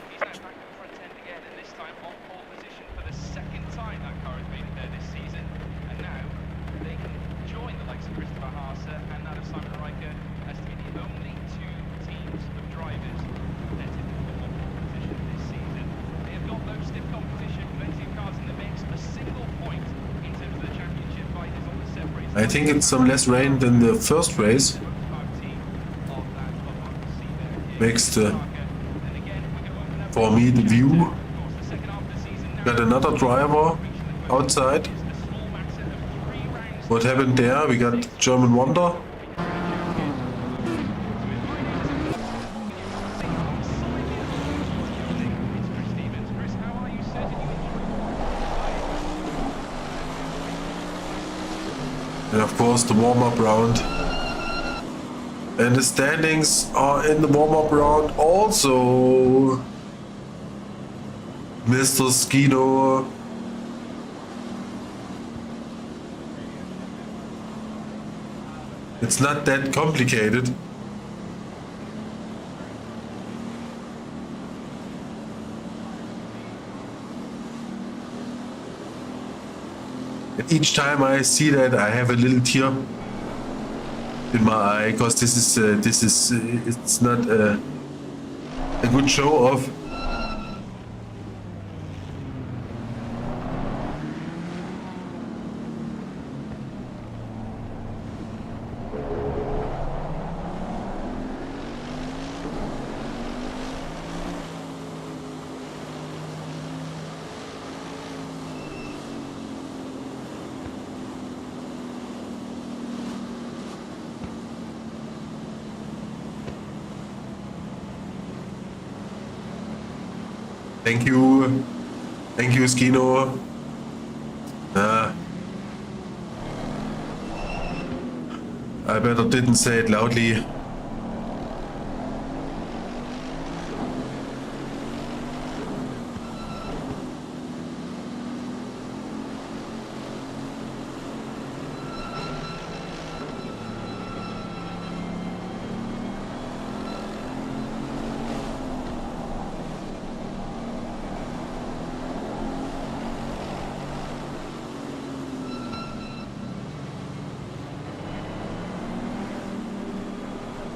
I think it's some less rain than the first race. Makes for me the view. Got another driver outside. What happened there? We got German Wonder. And of course the warm-up round. And the standings are in the warm-up round also. Mr. Skino. It's not that complicated. And each time I see that, I have a little tear in my eye, because this is it's not a good show off. Thank you, Skino. I better didn't say it loudly.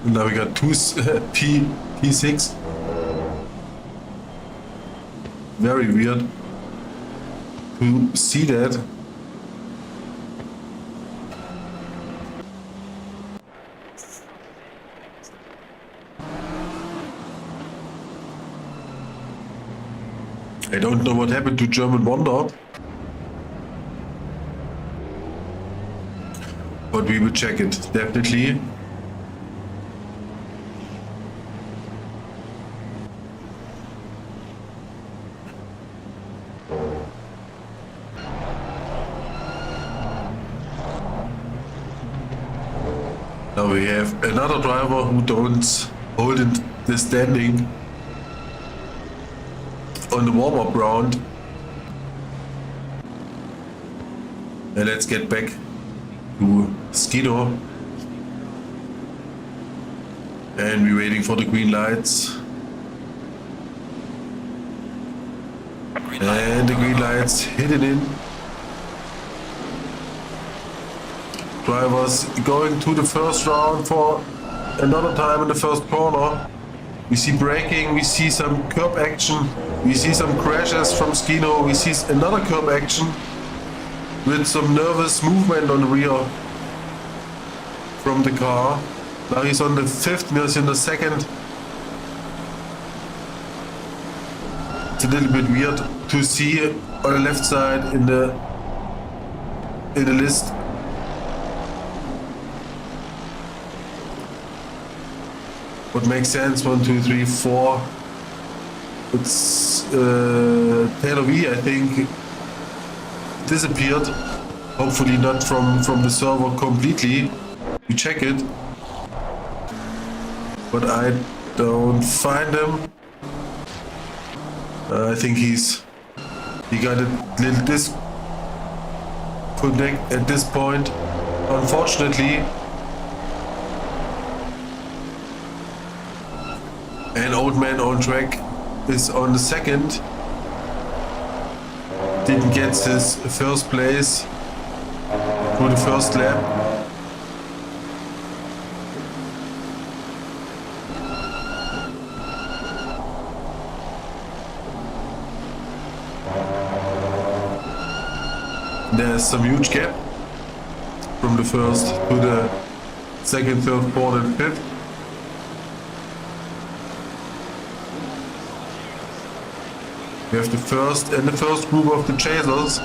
Now we got two P6. Very weird to see that. I Don't know what happened to German Wonder. But we will check it, definitely. Now we have another driver who don't hold in the standing on the warm-up round. And let's get back to Skino. And we're waiting for the green lights. And the green lights hit it in. Drivers going to the first round for another time in the first corner. We see braking, we see some curb action, we see some crashes from Skino, we see another curb action with some nervous movement on the rear from the car. Now he's on the fifth, Miller's in the second. It's a little bit weird to see on the left side in the list. What makes sense? 1, 2, 3, 4. It's Taylor V, I think, disappeared. Hopefully not from the server completely. We check it, but I don't find him. I think he got a little disconnect at this point, unfortunately. And Old Man on Track is on the second. Didn't get his first place through the first lap. There's some huge gap from the first to the second, third, fourth and fifth. We have the first group of the chasers.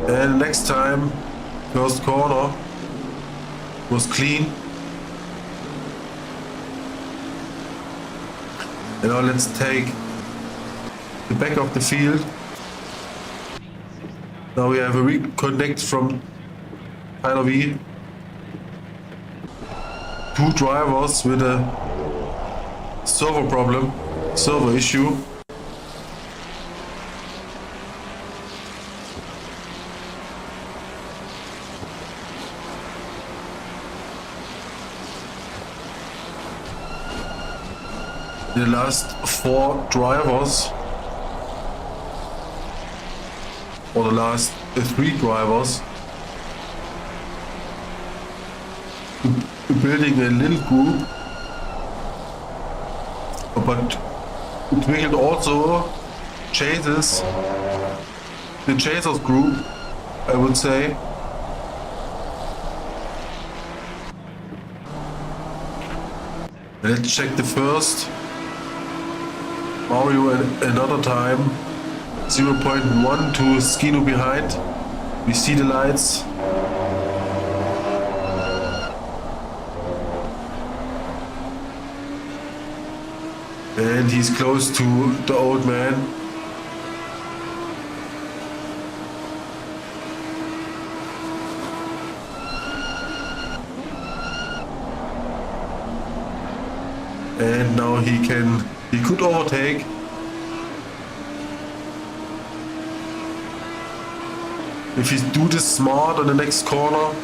And next time, first corner was clean. And now let's take the back of the field. Now we have a reconnect from Tyler V. Two drivers with a server problem. Server issue. The last 4 drivers, or the last 3 drivers, building a little group, but Twiglet also chases the chasers group, I would say. Let's check the first. Mario another time. 0.1 to Skino behind. We see the lights. And he's close to the Old Man. And now he could overtake. If he do this smart on the next corner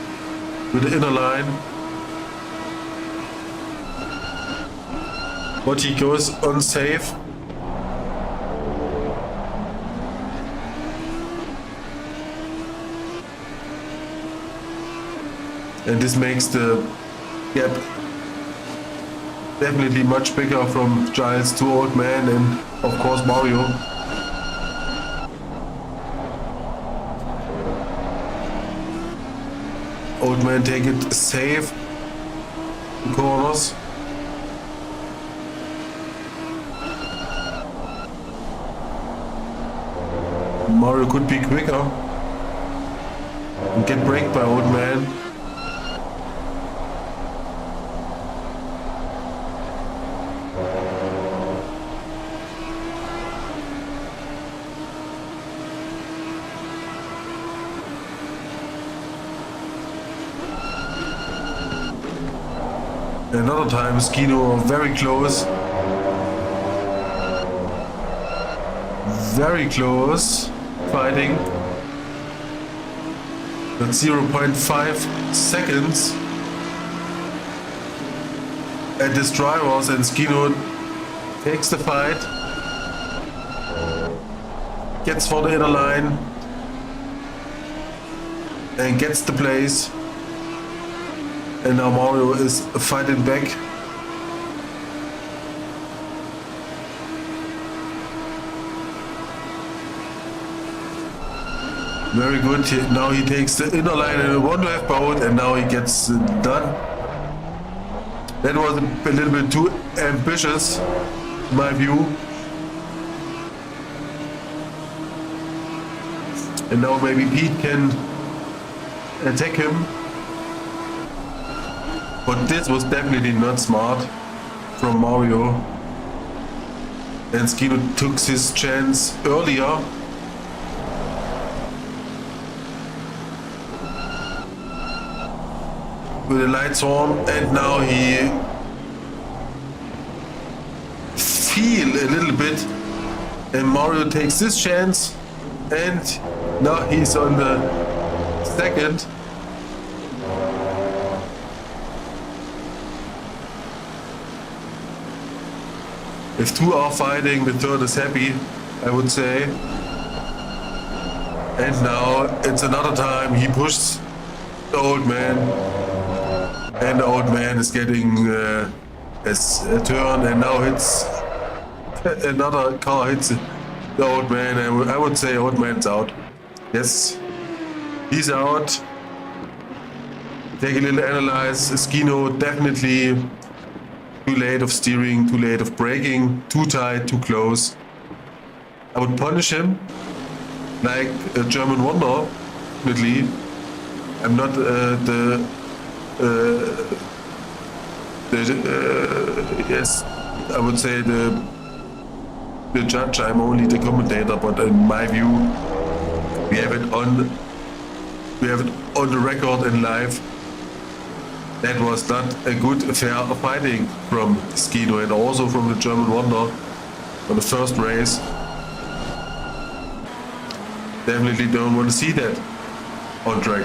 with the inner line. But he goes unsafe. And this makes the gap definitely much bigger from Giles to Old Man and of course Mario. Old Man take it safe in corners. Mario could be quicker and get braked by Old Man. Another time, Skino very close. Very close fighting. That's 0.5 seconds. And this drivers and Skino takes the fight. Gets for the inner line. And gets the place. And now Mario is fighting back. Very good. Now he takes the inner line and a one-to-have boat, and now he gets done. That was a little bit too ambitious, in my view. And now maybe Pete can attack him. But this was definitely not smart from Mario. And Skino took his chance earlier. With the lights on, and now he feel a little bit, and Mario takes this chance, and now he's on the second. If two are fighting, the third is happy, I would say. And now it's another time he pushes the Old Man. And the Old Man is getting a turn, and now hits another car hits the Old Man. And I would say Old Man's out. Yes, he's out. Take a little analyze. Skino definitely too late of steering, too late of braking, too tight, too close. I would punish him like a German Wonder, definitely. I'm not yes, I would say the judge. I'm only the commentator, but in my view, we have it on the record and live. That was not a good fair fighting from Skino and also from the German Wonder on the first race. Definitely don't want to see that on track.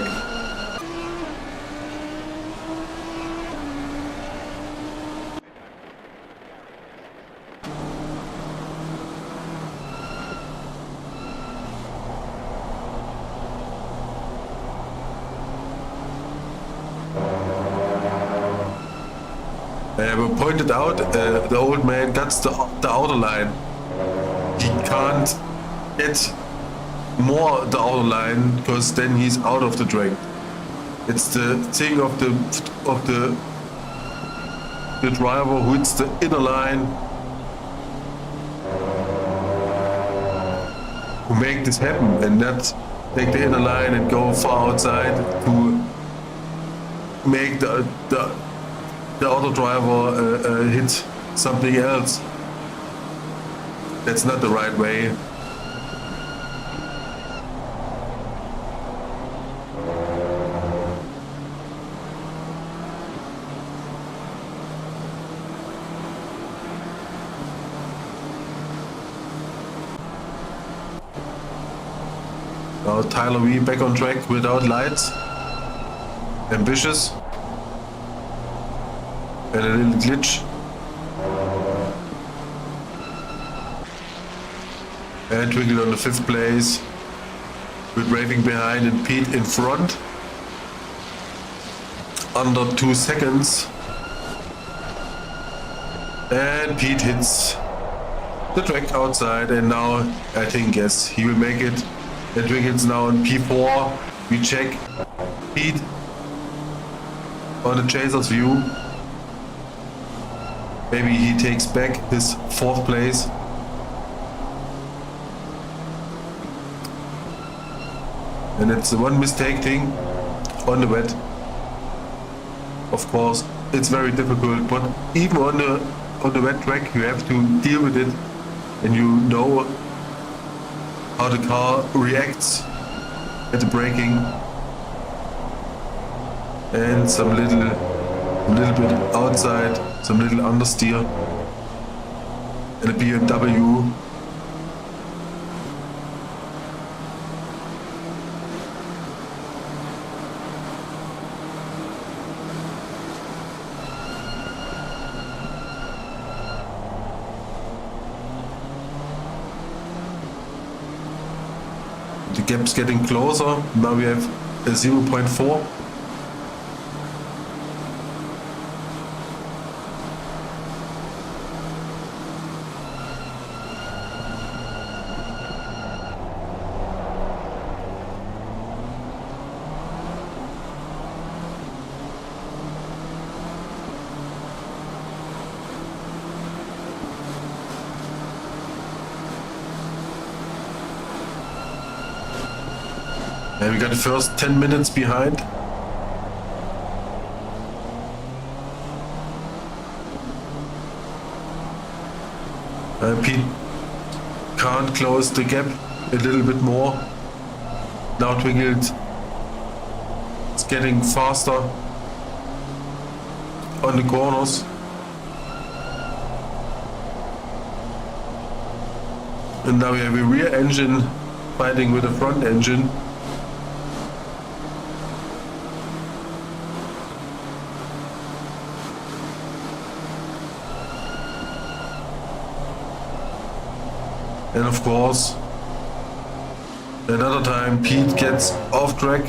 We pointed out the Old Man gets the outer line. He can't get more the outer line because then he's out of the track. It's the thing of the driver who hits the inner line who make this happen and not take the inner line and go far outside to make the other driver hit something else. That's not the right way. Now Tyler V back on track without lights. Ambitious. And a little glitch. And Twiglet on the 5th place. With Raving behind and Pete in front. Under 2 seconds. And Pete hits the track outside, and now I think yes, he will make it. And Twiglet's now on P4. We check Pete on the chaser's view. Maybe he takes back his 4th place. And it's one mistake thing on the wet. Of course, it's very difficult, but even on the wet track, you have to deal with it, and you know how the car reacts at the braking, and some little bit outside, some little understeer, and a BMW. The gap's getting closer. Now we have a 0.4. And we got the first 10 minutes behind. Pete can't close the gap a little bit more. Now Twiglet is getting faster on the corners. And now we have a rear engine fighting with a front engine. And of course, another time Pete gets off track.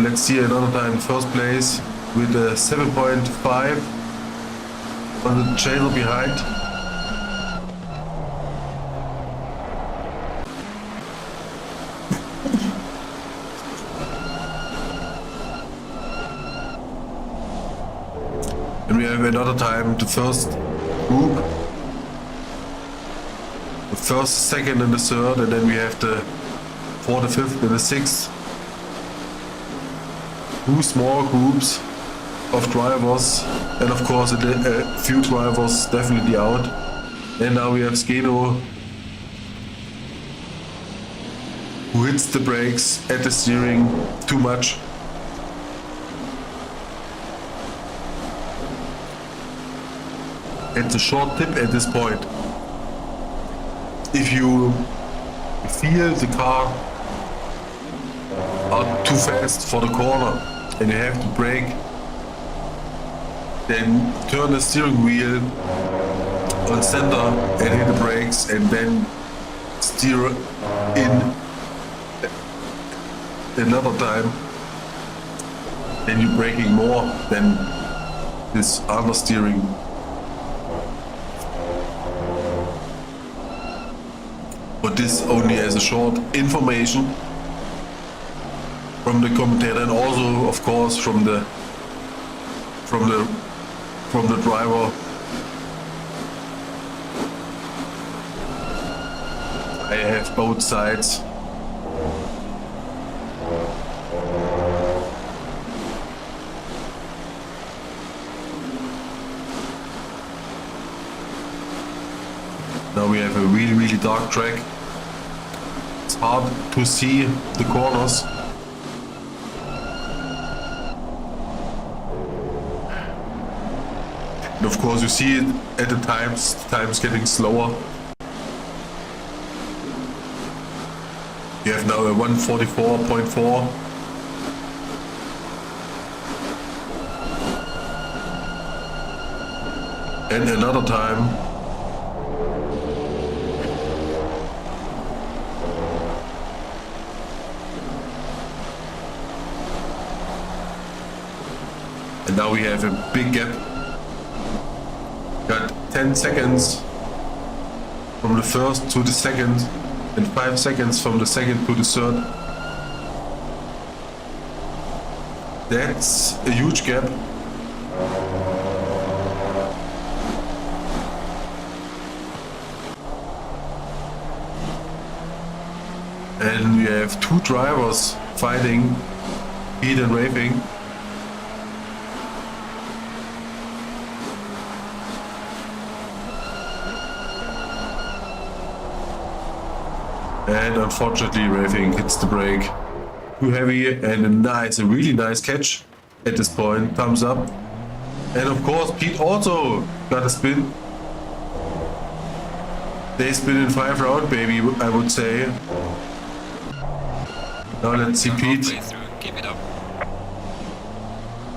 Let's see another time first place with a 7.5 on the chaser behind. And we have another time the first group, the first, second and the third, and then we have the fourth, the fifth and the sixth. Two small groups of drivers, and of course a few drivers definitely out. And now we have Skeno, who hits the brakes at the steering too much. It's a short tip at this point. If you feel the car are too fast for the corner and you have to brake, then turn the steering wheel on center and hit the brakes and then steer in another time. Then you're braking more than this understeering. But this only as a short information from the commentator, and also of course from the driver. I have both sides. Now we have a really dark track. It's hard to see the corners. And of course you see it at the times getting slower. You have now a 144.4. And another time. And now we have a big gap. Got 10 seconds from the first to the second, and 5 seconds from the second to the third. That's a huge gap. And we have two drivers fighting, Pete and Raving. And unfortunately Raving hits the brake too heavy, and a really nice catch at this point. Thumbs up. And of course Pete also got a spin. They spin in 5 round, baby, I would say. Now let's see Pete. Keep it up.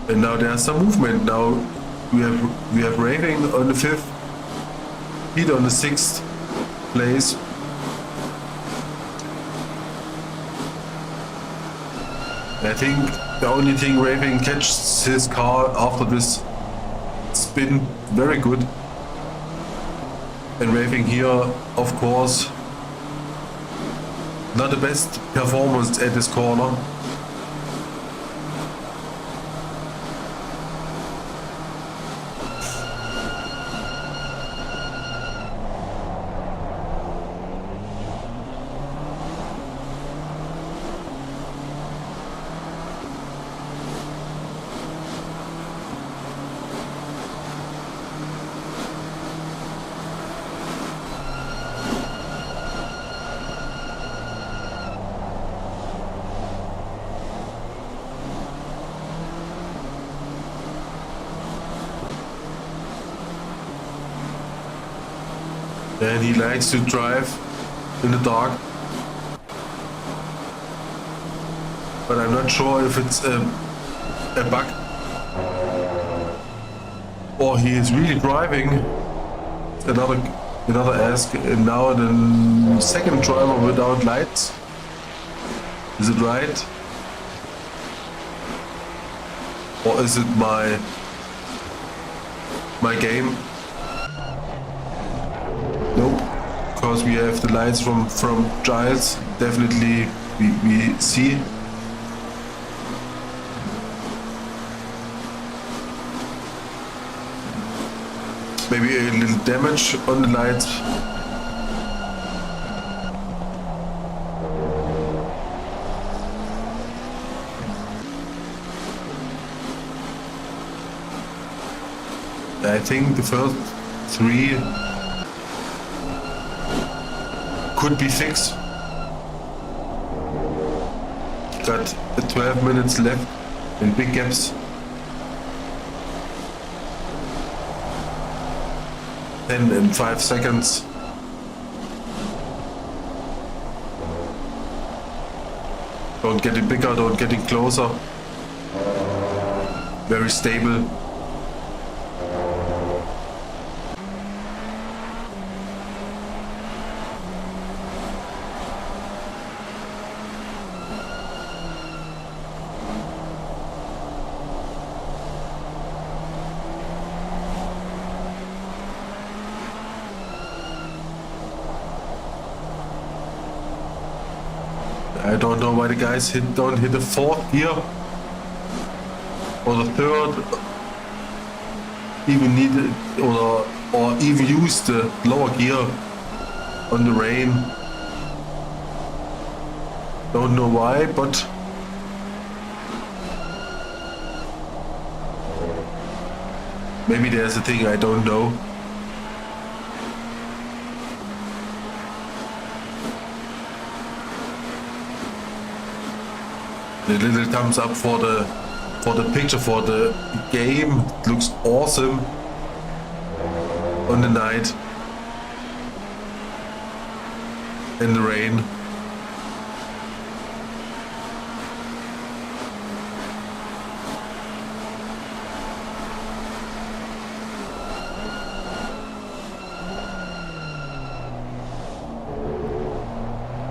And now there's some movement. Now we have Raving on the 5th, Pete on the 6th place. I think the only thing Raving catches his car after this spin very good. And Raving here, of course, not the best performance at this corner. And he likes to drive in the dark. But I'm not sure if it's a bug or he is really driving. Another ask. And now the second driver without lights. Is it right? Or is it my game? Nope, because we have the lights from GILES. Definitely we see. Maybe a little damage on the lights. I think the first 3 could be fixed. Got 12 minutes left in big gaps. 10 and 5 seconds. Don't get it bigger, don't get it closer. Very stable. I don't know why the guys don't hit the 4th gear or the 3rd, even need it, or even use the lower gear on the rain. Don't know why, but maybe there's a thing I don't know. A little thumbs up for the picture, for the game. It looks awesome on the night in the rain.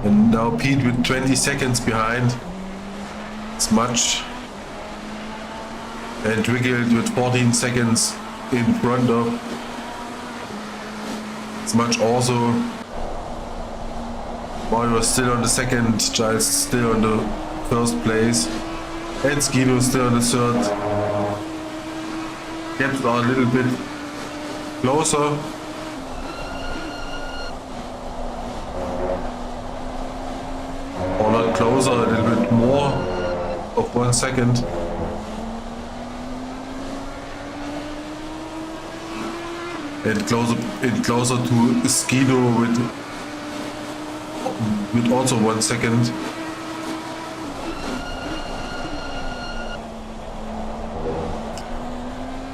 And now Pete with 20 seconds behind. Much, and Twiglet with 14 seconds in front of. It's much also. Mario still on the second, GILES still on the first place. And Skido is still in the third. Gaps are a little bit closer. Or not closer, a little bit more of 1 second. And closer to Skido with also 1 second.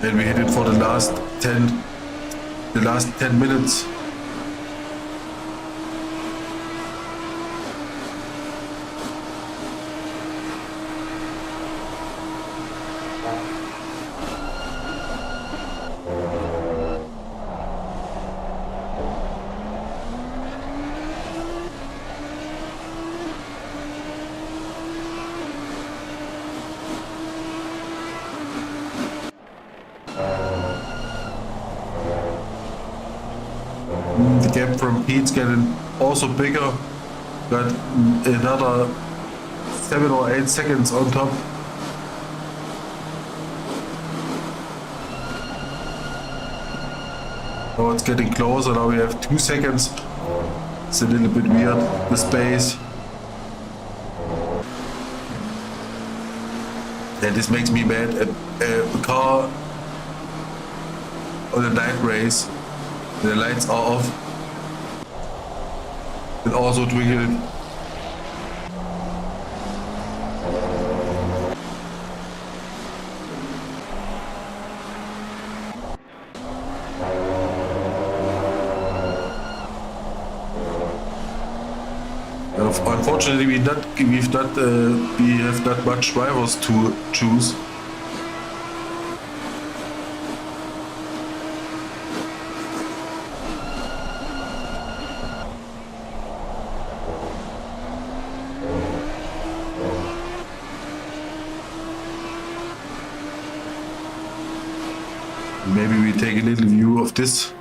And we hit it for the last 10 minutes. The gap from Pete's getting also bigger. Got another 7 or 8 seconds on top. Now it's getting closer. Now we have 2 seconds. It's a little bit weird, the space. And this makes me mad. A car on a night race, the lights are off. And also Twiglet. Unfortunately, we have not much drivers to choose. Maybe we take a little view of this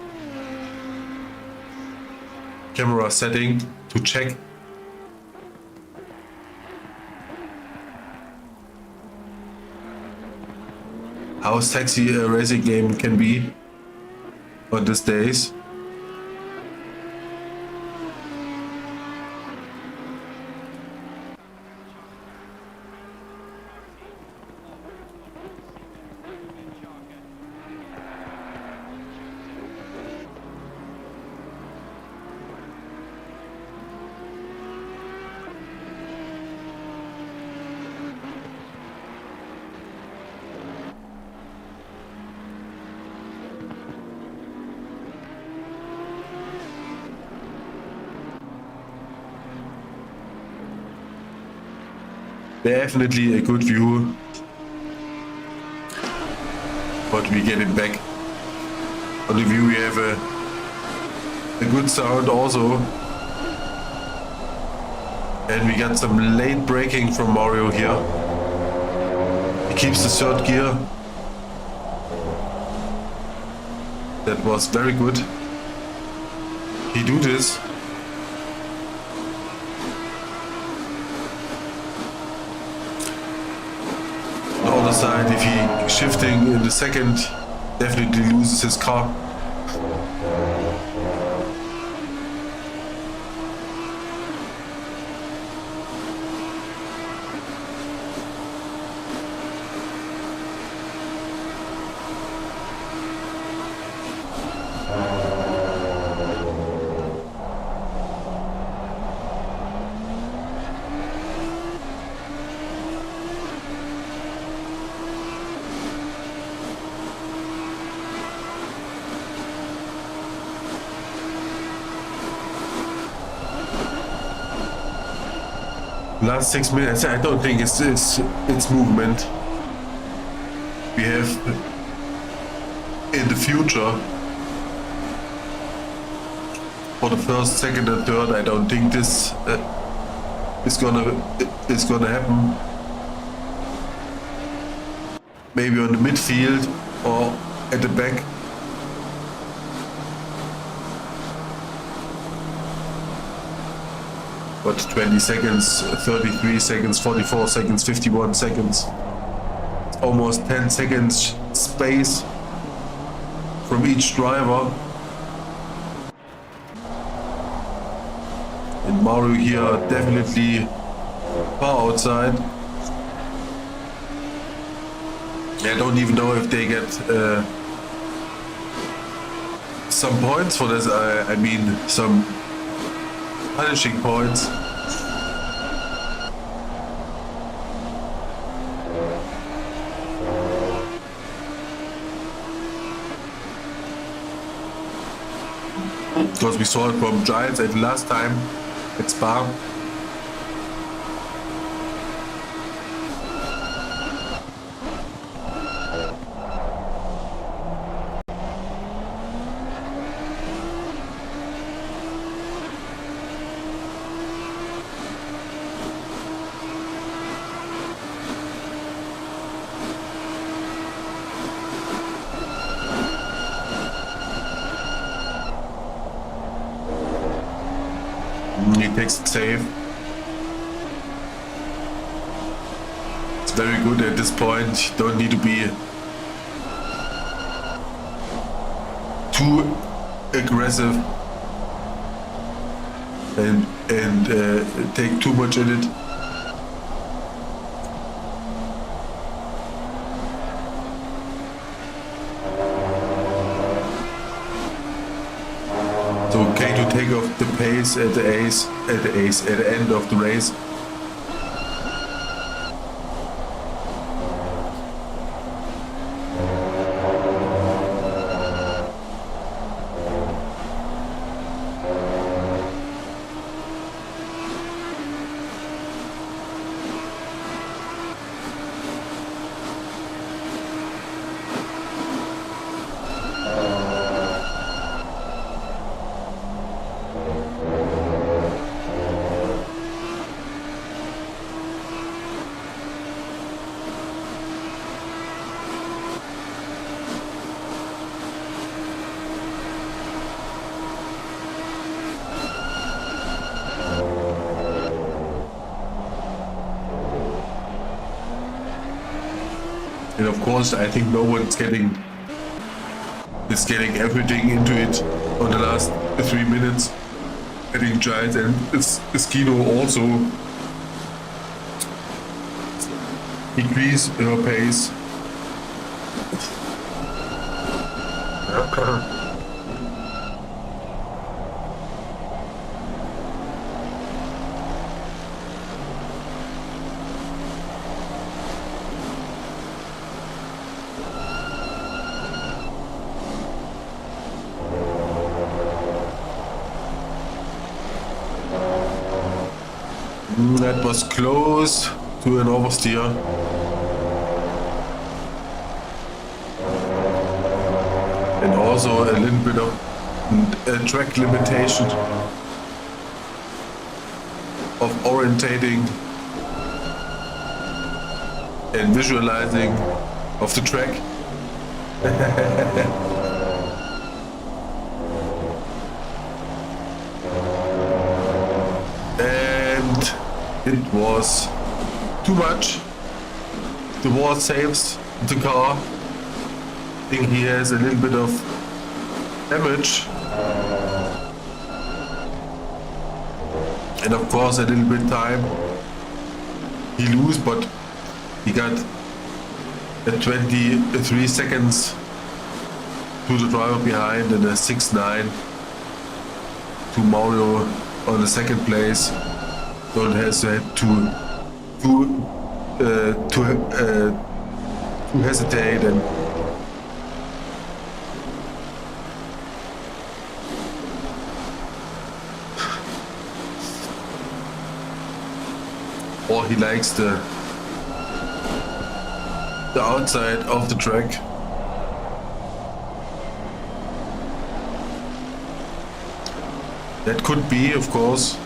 camera setting to check how sexy a racing game can be on these days. Definitely a good view, but we get it back. On the view we have a good sound also, and we got some late braking from Mario here. He keeps the third gear. That was very good. He do this. Side, if he shifting in the second, definitely loses his car. Last 6 minutes, I don't think it's movement. We have in the future for the first, second, and third. I don't think this is gonna happen. Maybe on the midfield or at the back. what, 20 seconds, 33 seconds, 44 seconds, 51 seconds. It's almost 10 seconds space from each driver. And Mario here definitely far outside. I don't even know if they get some points for this. I mean, some punishing points. Because we saw it from Giles at last time at Spa. He takes it safe. It's very good at this point. You don't need to be too aggressive and take too much in it. It's okay to take off the pace at the end of the race. And of course, I think no one's getting everything into it on the last 3 minutes. I think Giles and Skino also increase her pace. That was close to an oversteer. And also a little bit of a track limitation of orientating and visualizing of the track. It was too much. The wall saves the car. I think he has a little bit of damage. And of course a little bit time he lose, but he got 23 seconds to the driver behind and a 6.9 to Mario on the second place. Don't hesitate to hesitate and or he likes the outside of the track. That could be, of course.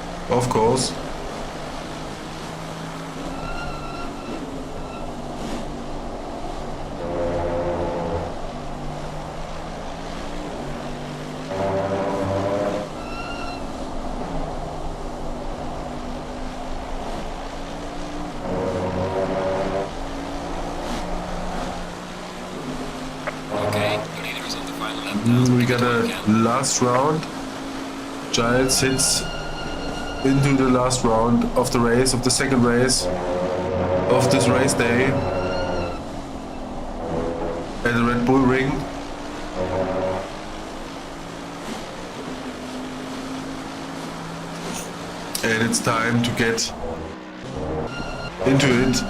We got a last round. Giles hits into the last round of the race, of the second race of this race day at the Red Bull Ring. And it's time to get into it.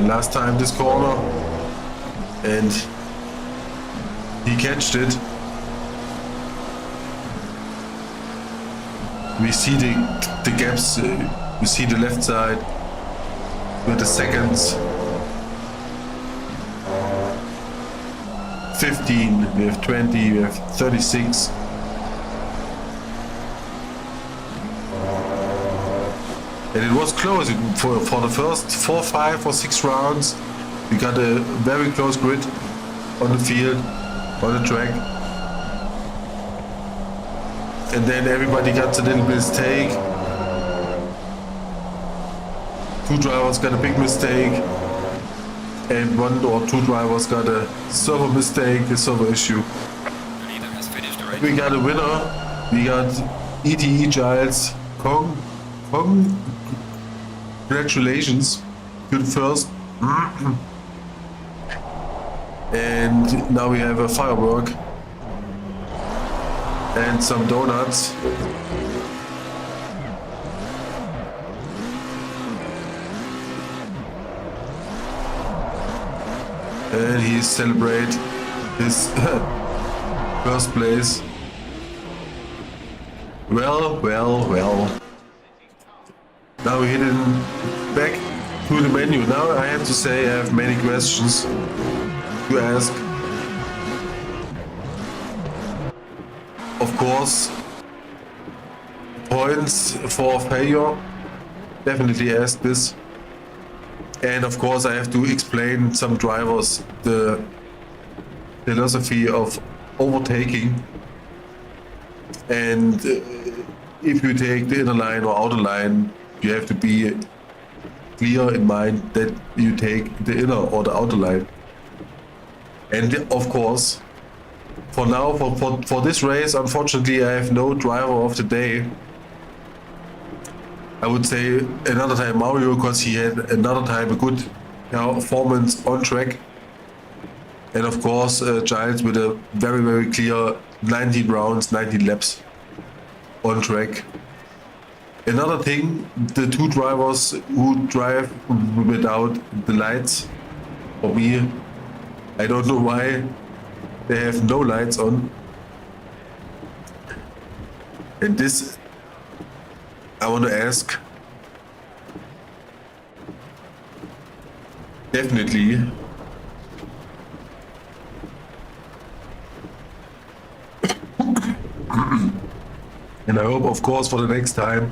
Last time this corner, and he catched it. We see the gaps, we see the left side with the seconds. 15, we have 20, we have 36. And it was close for the first 4, 5 or 6 rounds. We got a very close grid on the field, on the track. And then everybody got a little mistake. 2 drivers got a big mistake. And 1 or 2 drivers got a server mistake, a server issue. We got a winner. We got ETE Giles. Congratulations to the first. And now we have a firework and some donuts. And he celebrates his first place. Well. Now we're heading back to the menu. Now I have to say I have many questions to ask. Of course, points for failure. Definitely ask this. And of course I have to explain some drivers the philosophy of overtaking. And if you take the inner line or outer line, you have to be clear in mind that you take the inner or the outer line. And of course, for now, for this race, unfortunately, I have no driver of the day. I would say another time Mario, because he had another time a good performance on track. And of course, Giles with a very clear 19 rounds, 19 laps on track. Another thing, the 2 drivers who drive without the lights, for me, I don't know why they have no lights on. And this, I want to ask, definitely, and I hope, of course, for the next time,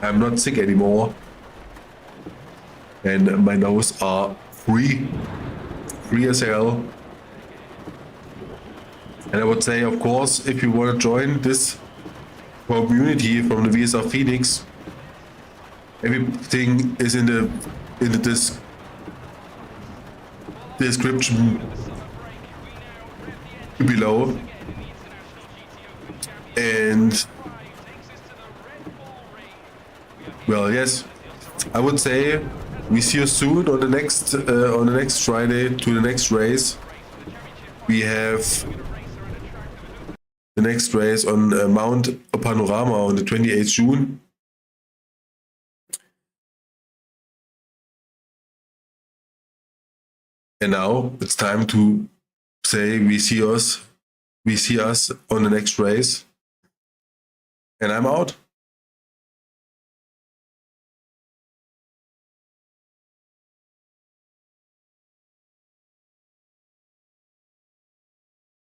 I'm not sick anymore. And my nose are free as hell. And I would say, of course, if you want to join this community from the VSR Phoenix, everything is in the description below. And well, yes, I would say we see you soon on the next Friday to the next race. We have the next race on Mount Panorama on the 28th June. And now it's time to say we see us on the next race. And I'm out.